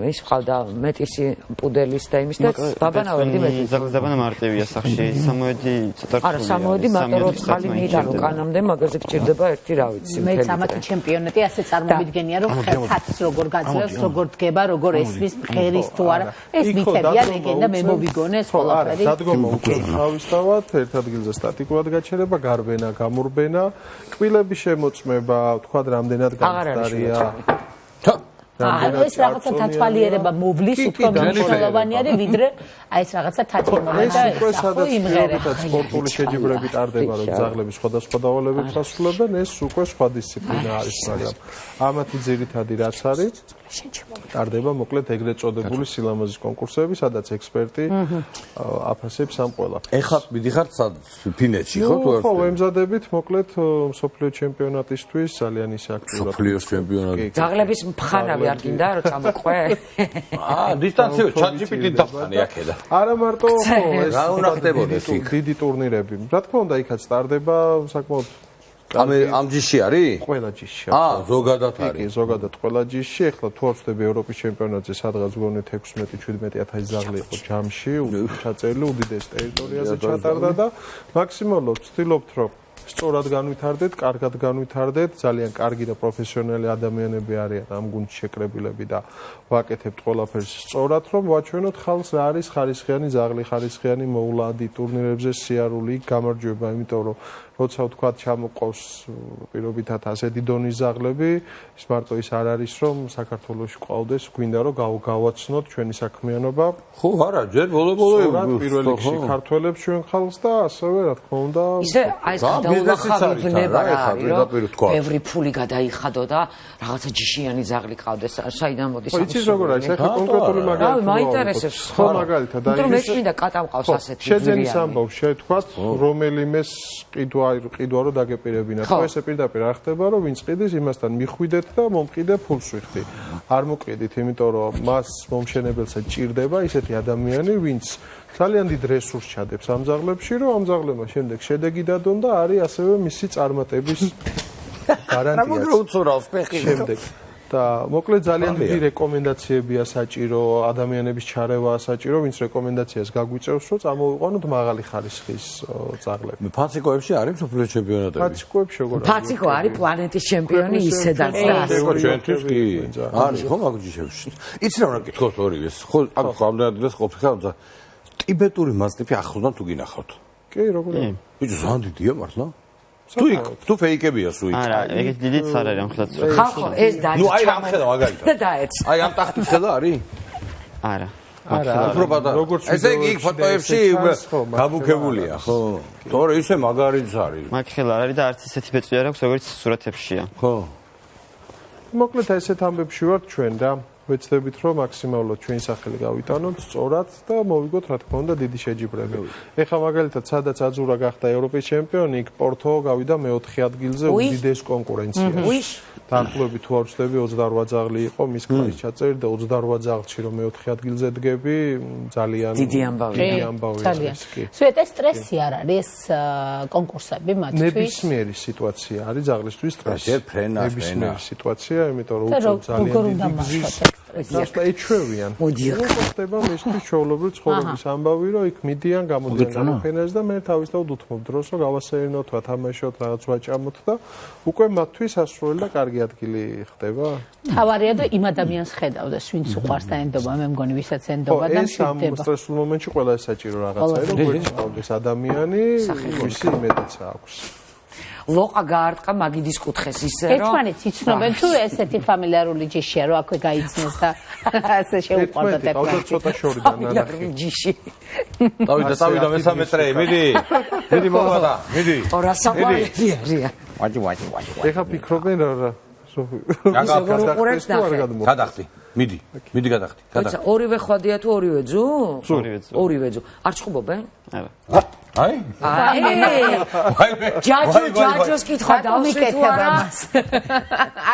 ის ყავდა მეტისი პუდელის და იმის და ბაბანავერდი მეტი ზაღლის დაბანა მარტივია სახში სამოედი ცოტა არა სამოედი მარტო რო წყალი მიიტანო კანამდე მაგაზე გჭირდება ერთი რა ვიცი მეც ამათი ჩემპიონატი ასე წარმოვიდგენია რომ ხეთაც როგორ გაძლევს როგორ დგება როგორ ესმის მღერის თუ არა ეს მითებია ლეგენდა მე მოვიგონე ეს ყველაფერი დადგომა უკვე თავისთავად ერთ ადგილზე სტატიკურად გაჩერება, გარბენა, გამურბენა, კბილების შემოწმება, თქვა რამდენად გამხდარია. ეს რაღაცა თათვალიერება მოვლის უფრო მნიშვნელოვანი არის ვიდრე აი ეს რაღაცა თათმობა და ეს იმღერება სპორტული შეჯიბრები ტარდება რომ ძაღლები სხვადასხვა დავალებებს ასრულებენ ეს უკვე სხვა დისციპლინა არის მაგრამ ამათი ძირითადი რაც არის ტარდება მოკლედ ეგრეთ წოდებული სილამაზის კონკურსები სადაც ექსპერტი აფასებს ამ ყველაფერს ეხლა მიდიხართ ფინეთში ხო თუ ხო ემზადებით მოკლედ მსოფლიო ჩემპიონატისთვის ძალიან ისე აქტიურად მსოფლიო ჩემპიონატი ძაღლების მხანავი არ გინდა რომ წამოყვე დისტანციო ChatGPT-ით დაფხანი აქედა არა მარტო ეს რა უნდა ხდებოდეს იქ დიდი ტურნირები რა თქმა უნდა იქაც ტარდება საკმაოდ ამ ჯიში არის? ყველა ჯიში. ზოგადად არის. კი, ზოგადად ყველა ჯიში. ეხლა თუ არ ვწდები ევროპის ჩემპიონატზე, სადღაც გონეთ 16-17000 ზაღლი იყო ჯამში, ჩაწერილი უდიდეს ტერიტორიაზე ჩატარდა და მაქსიმალურად ვცდილობთ, რომ სწორად განვითარდეთ, კარგად განვითარდეთ, ძალიან კარგი და პროფესიონალი ადამიანები არიან ამ გუნდში შეკრებილები და ვაკეთებთ ყველაფერს სწორად, რომ ვაჩვენოთ ხალხს რა არის ხარისხიანი ზაღლი, ხარისხიანი მოვლადი, ტურნირებზე სიარული, გამარჯვება, იმიტომ რომ როცა ვთქვათ ჩამოყავს პირობითად ასეთი დონის ზაღლები, ის მარტო ის არ არის, რომ საქართველოში ყავდეს, გვინდა რომ გავაცნოთ ჩვენი საქმიანობა. ხო, არა, ჯერ ბოლო-ბოლო პირველ რიგში ქართველებს ჩვენ ხალხს და ასევე რა თქმა უნდა ისე აი ეს გადაულახავებნება რა არის, რომ ბევრი ფული გადაიხადო და რაღაცა ჯიშიანი ზაღლი ყავდეს, საიდან მოდის ამ იცის როგორ არის, ახლა კონკრეტული მაგალითი მაინტერესებს ხო მაგალითად აი ეს მეჩნდა კატამყავს ასეთი შეძენის ამბავს შევთქვათ რომელიმეს ყიდვა რო დაგეპირებინათ ხო ესე პირდაპირ არ ხდება რომ ვინც ყიდის იმასთან მიხვიდეთ და მომყიდე ფულს ვიხდი არ მოყიდით იმიტომ რომ მას მომშენებელსაც ჭირდება ისეთი ადამიანი ვინც ძალიან დიდ რესურსს ჩადებს ამ ზაღლებში რომ ამ ზაღლებმა შემდეგ შედეგი დადონ და არის ასევე მისი წარმატების გარანტია შემდეგ და მოკლედ ძალიან დიდი რეკომენდაციებია საჭირო ადამიანების ჩარევა საჭირო ვინც რეკომენდაციას გაგვიწევს რომ წამოვიყვანოთ მაღალი ხარისხის ზაღლები ფაციკოებში არის მსოფლიო ჩემპიონატები ფაციკოებში როგორ არის ფაციკო არის პლანეტის ჩემპიონი ისედაც და ეს ჩვენთვის კი არის ხო მაგჯიშებში იცი რა უნდა გითხოთ ორივეს ხო აქ ამდენად დღეს ყოფილი ხარ ტიბეტური მასტიფი ახლოდან თუ გინახავთ კი, როგორ? ბიჭო, ზანდიდია მართლა? თუ ფეიკებია სუი. არა, ეგეთ დიდიც არ არის ამხელად. ხალხო, ეს დაიწყო. ნუ აი ამ ხედა მაგალითად. და დაეც. აი ამ ტახტის ხედა არის? არა. უფრო პატარა. ესე იგი იქ ფოტოებში გაბუქებულია, ხო? თორე ისე მაგარიც არის. მაგ ხელა არის და არც ისეთი ბეწვი არ აქვს, როგორც სურათებშია. ხო. მოკლედ ესეთ ამბებში ვართ ჩვენ და ვეცდებით რომ მაქსიმალურად ჩვენი სახელი გავიტანოთ სწორად და მოვიგოთ რა თქმა უნდა დიდი შეჯიბრები. ეხლა მაგალითად სადაც აძურა გახდა ევროპის ჩემპიონი, იქ პორტო გავიდა მე-4 ადგილზე უდიდეს კონკურენციაში. დაახლოებით თუ არ ვცდები 28 ძაღლი იყო მის კლასში ჩაწერილი და 28 ძაღლში რომ მე-4 ადგილზე დგები, ძალიან დიდი ამბავია. სვეტე სტრესი არ არის კონკურსები მათთვის? ნებისმიერი სიტუაცია არის ძაღლისთვის სტრესი. ნებისმიერი სიტუაცია, იმიტომ რომ ძალიან დიდი გზის და ეჩვევიან. ხდება მისთვის ჩვეულებრივ ცხოვრების ამბავი, რომ იქ მიდიან, გამოდიან ფენას და მე თავისთავად უთმობ დროს, რომ გავასეირნოთ, ვათამაშოთ, რაღაც ვაჭამოთ და უკვე მათთვის ასრული და კარგი ადგილი ხდება. თავარია და იმ ადამიანს ხედავდეს, ვინც უყვარს და ენდობა, მე მგონი, ვისაც ენდობა და მშვიდდება. ეს ამ სტრესულ მომენტში ყველა ეს საჭირო რაღაცაა, რომ გვეჭავდეს ადამიანი, ვისი იმედიც აქვს. ლოყა გაარტყა მაგიდის კუთხეს ისე რომ ერთმანეთს იცნობენ თუ ესეთი ფამილიარული ჯიშია რომ აქვე გაიცნეს და ასე შეუყვარდათ ერთმანეთი. ცოტა შორიდან ნახე. ჯიში. დავიდა მესამე წრე, მიდი მოვა, მიდი. ორა საყვარელი არიან. ვაჯი. ეხა ფიქრობენ რა გადახდი. მიდი გადახდი. თუმცა ორივე ხვადია თუ ორივე ძუ? ორივე ძუ. არ ჩხუბობენ? არა. აი? ჯაჯოს კითხვა დავსვით თუ არა?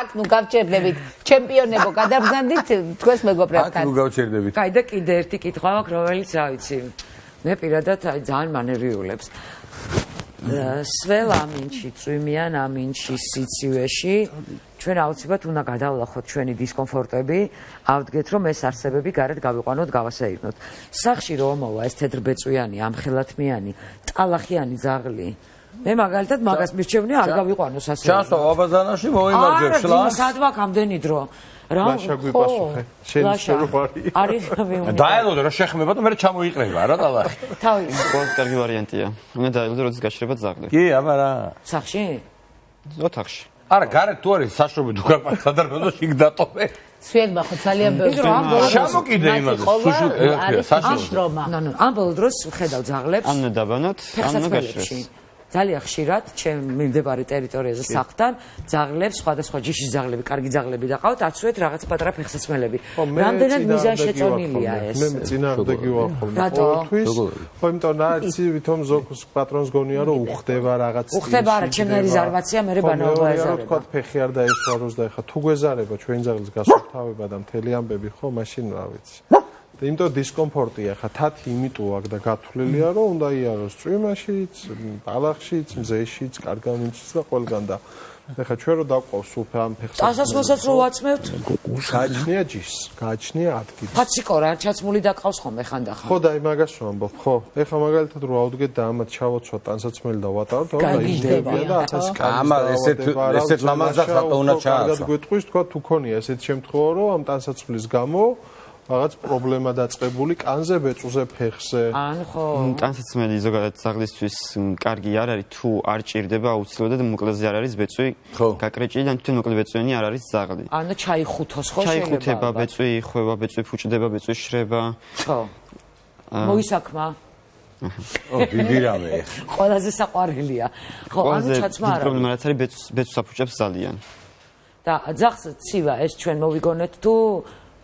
აქ ნუ გავჩერდებით ჩემპიონებო გადაბრძანდით თქვენს მეგობრებთან. აქ ნუ გავჩერდებით. კაი და კიდე ერთი კითხვა მაქვს, რომელიც რა ვიცი. მე პირადად აი ძალიან მანევრიულებს. სველ ამინჩი, წვიმიან ამინჩი, სიცივეში ჩვენ აუცილებლად უნდა გადავლახოთ ჩვენი დისკომფორტები, ავდგეთ რომ ეს არსებები გარეთ გავიყვანოთ, გავასეირნოთ. სახში რომ მოვა ეს თეთრბეწვიანი, ამხელათმიანი, ტალახიანი ძაღლი. მე მაგალითად მაგას მირჩევნია არ გავიყვანოს ასე. ჩასვა აბაზანაში მოიმარჯვებ შლას. არა, სად მაქვს ამდენი დრო? რა შეგვიპასუხე. შენი შერობარი. არის დაელოდე რა შეხმება და მე ჩამოიყრება რა ტალახი. თავი. ყველაზე კარგი ვარიანტია. უნდა დაელოდე როდის გაჩერება ძაღლი. კი, აბარა. სახში? ოთახში. არა, გარეთ თუ არის საშრობი თუ გაყვარს სადარბაზო შიგ დატოვე. სვიეთმა ხო ძალიან ბევრი. შემოკიდე იმაზე. აშრომა. ნუ ამ ბოლო დროს ვხედავ ძაღლებს. ან დაბანოთ, ან გაშრეს. ძალიან ხშირად ჩემ მიმდებარე ტერიტორიაზე სახლთან ძაღლებს, სხვადასხვა ჯიშის ძაღლები, კარგი ძაღლები დაყავთ, აცვეთ რაღაც პატარა ფეხსაცმელები. რამდენად მიზანშეწონილია ეს. მე წინააღმდეგი ვარ ხოლმე ყოველთვის. ხო, იმიტომ რომ ვითომ ზოგს პატრონს გონია რომ უხდება რაღაც. უხდება არა, ჩემი რეზერვაცია მე ბანაობა ეზარება. თქვა ფეხი არ დაესვაროს და ეხა თუ გვეზარება ჩვენ ძაღლის გასუფთავება და მთელი ამბები ხო, მაშინ რა ვიცი. და იმიტომ დისკომფორტია ხა თათი იმიტომ აქ და გათვლილია რომ უნდა იაროს წვიმაშიც, ბალახშიც, მზეშიც, კარგამინჩიც და ყველგან და ეხა ჩვენ რო დავყავს უფე ამ ფეხს. წასასვლელსაც რო ვაცმევთ? გააჩნია ჯიშს, გააჩნია ადგილი. ფაციკო რა ჩაცმული დაკავს ხოლმე ხანდახან. ხო და იმაგას ვამბობ, ხო. ეხა მაგალითად რო ავდგეთ და ამათ ჩავოცვა ტანსაცმელი და ვატაროთ, რა იჯდებიან და 1000 კანი. ამა ესეთ ლამაზად რატო უნდა ჩააცვა? კარგად გვეტყვის თქვა თუ ქონია ესეთ შემთხვევა რომ ამ ტანსაცმლის გამო რაღაც პრობლემა დაწყებული კანზე ბეწვზე ფეხზე. ან ხო. ტანსაცმელი ზოგადად ძაღლისთვის კარგი არ არის თუ არ ჭირდება აუცილებლად მოკლეზე არ არის ბეწვი გაკრეჭილი და თვითონ მოკლე ბეწვიანი არ არის ძაღლი. ანუ ჩაიხუთოს ხო შეიძლება? ჩაიხუთება ბეწვი, ხვევა ბეწვი, ფუჭდება ბეწვი, შრება. ხო. მოისაქმა. ო, დიდი რამე. ყველაზე საყვარელია. ხო, ანუ ჩაცმა არა. პრობლემა რაც არის ბეწვს აფუჭებს ძალიან. და ძაღლს ცივა ეს ჩვენ მოვიგონეთ თუ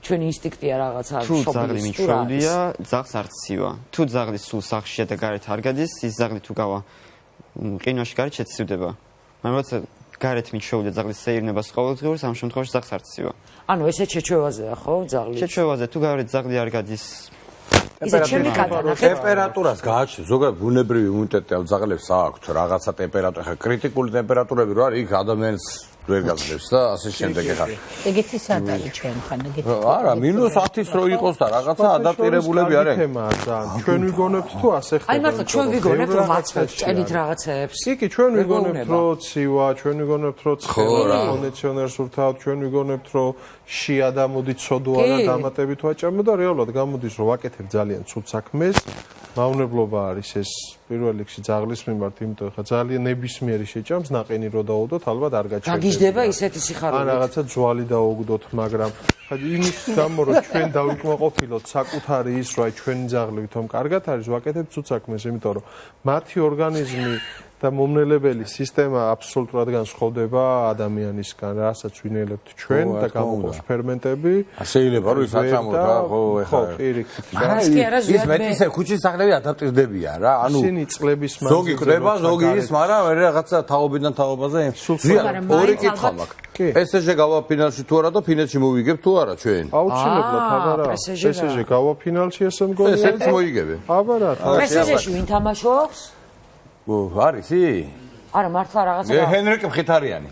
ჩვენი ინსტინქტია რაღაცა თუ ძაღლი მიჩვეულია, ძაღლს არ ცივა. თუ ძაღლი სულ სახლშია და გარეთ არ გადის, ის ძაღლი თუ გავა ყინვაში გარეთ შეცივდება. მაგრამ როცა გარეთ მიჩვეულია ძაღლის სეირნებას ყოველდღიურ, ამ შემთხვევაში ძაღლს არ ცივა. ანუ ესე შეჩევაზეა ხო ძაღლი? შეჩევაზე თუ გარეთ ძაღლი არ გადის, ტემპერატურას გააჩნია. ზოგადად ბუნებრივი იმუნიტეტი ამ ძაღლებს აქვთ რაღაცა ტემპერატურა, ხა კრიტიკული ტემპერატურები რო არის, იქ ადამიანს ვერ გაძლევს და ასე შემდეგ ეხა. ეგეთი სად არის ჩვენთან ეგეთი? არა, -10-ის რო იყოს და რაღაცა ადაპტირებულები არიან. ჩვენ ვიგონებთ თუ ასე ხდება. აი მართლა ჩვენ ვიგონებთ რომ ვაცვევთ ჭერით რაღაცეებს. კი, ჩვენ ვიგონებთ რომ ცივა, ჩვენ ვიგონებთ რომ ცხელი კონდიციონერს ურთავთ, ჩვენ ვიგონებთ რომ შია და მოდი ცოდვა და დამატებით ვაჭამო და რეალურად გამოდის რომ ვაკეთებ ძალიან ცუდ საქმეს. მავნებლობა არის ეს პირველ რიგში ძაღლის მიმართ, იმიტომ ხა ძალიან ნებისმიერი შეჭამს ნაყინი რო დაუდოთ, ალბათ არ გაჩვენდება. გაგიჟდება ისეთი სიხარული. ან რაღაცა ძვალი დაუგდოთ, მაგრამ ხა იმის გამო რომ ჩვენ დავიკმაყოფილოთ საკუთარი ის რა ჩვენი ძაღლი თომ კარგად არის, ვაკეთებთ ცუდ საქმეს, იმიტომ რომ მათი ორგანიზმი და მომნელებელი სისტემა აბსოლუტურად განსხვავდება ადამიანისგან, რასაც ვინელებთ ჩვენ და გამოყოს ფერმენტები. შეიძლება რომ ის აწამოთ რა, ხო, ეხლა. ის მეტისე ხუჩის სახლები ადაპტირდებიან რა, ანუ ისინი წლების მანძილზე ზოგი კვდება, ზოგი ის, მაგრამ რაღაცა თაობიდან თაობაზე. ზიან, ორი კითხვა მაქვს. PSG გავა ფინალში თუ არა და ფინალში მოვიგებ თუ არა ჩვენ? აუცილებლად, აბარა. PSG გავა ფინალში ესე მგონია. ესეც მოიგებენ. აბარა. PSG-ში ვინ თამაშობს? არის ი? არა, მართლა რაღაცა. ჰენრიკ მხითარიანი.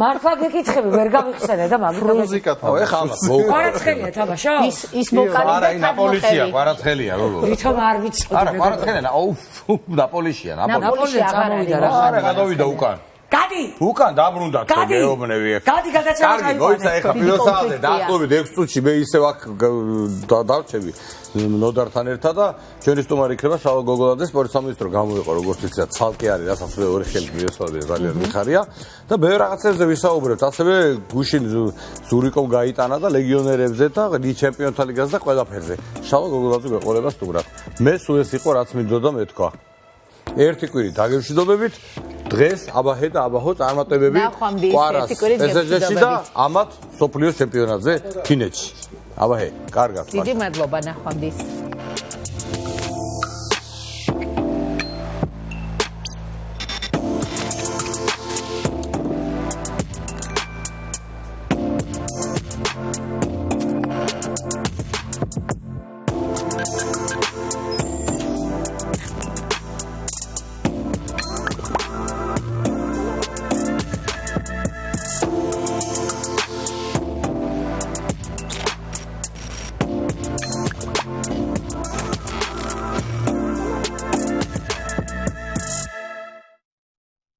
მართლა გეკითხები, ვერ გავიხსენე და მაგრამ ფრუნზიკა თამაშობს. ეხლა ამას მოუყვა. კვარაცხელია თამაშობს? ის მოკალიბე არა, ნაპოლისია, კვარაცხელია, როგორ? ვითომ არ ვიცოდი. არა, კვარაცხელია, ნაპოლისია, ნაპოლი წამოვიდა რა. არა, გადავიდა უკან. გადი! უკან დაბრუნდა თქვენ მეუბნები ახლა. გადი გადაცემა კარგი, მოიცა ახლა პირველსაათზე დაახლოებით 6 წუთში მე ისევ აქ დავჩები ნოდართან ერთად და ჩვენი სტუმარი იქნება შალვა გოგოლაძე, სპორტის სამინისტრო გამოიყო როგორც იცით, ცალკე არის, რასაც მეორე ხელით მიესწრებია, ძალიან მიხარია და მე რაღაცებზე ვისაუბრებთ, ასევე გუშინ ზურიკომ გაიტანა და ლეგიონერებზე და ჩემპიონთა ლიგაზე და ყველაფერზე. შალვა გოგოლაძე გვეყოლება სტუმრად. მე სულ ეს იყო რაც მინდოდა მეთქვა. ერთი კვირი დაგემშვიდობებით. დღეს აბაჰე და აბაჰო წარმატებები ყვარას PSG-ში და ამათ სოფლიოს ჩემპიონატზე ფინეთში. აბაჰე, კარგად. დიდი მადლობა, ნახვამდის.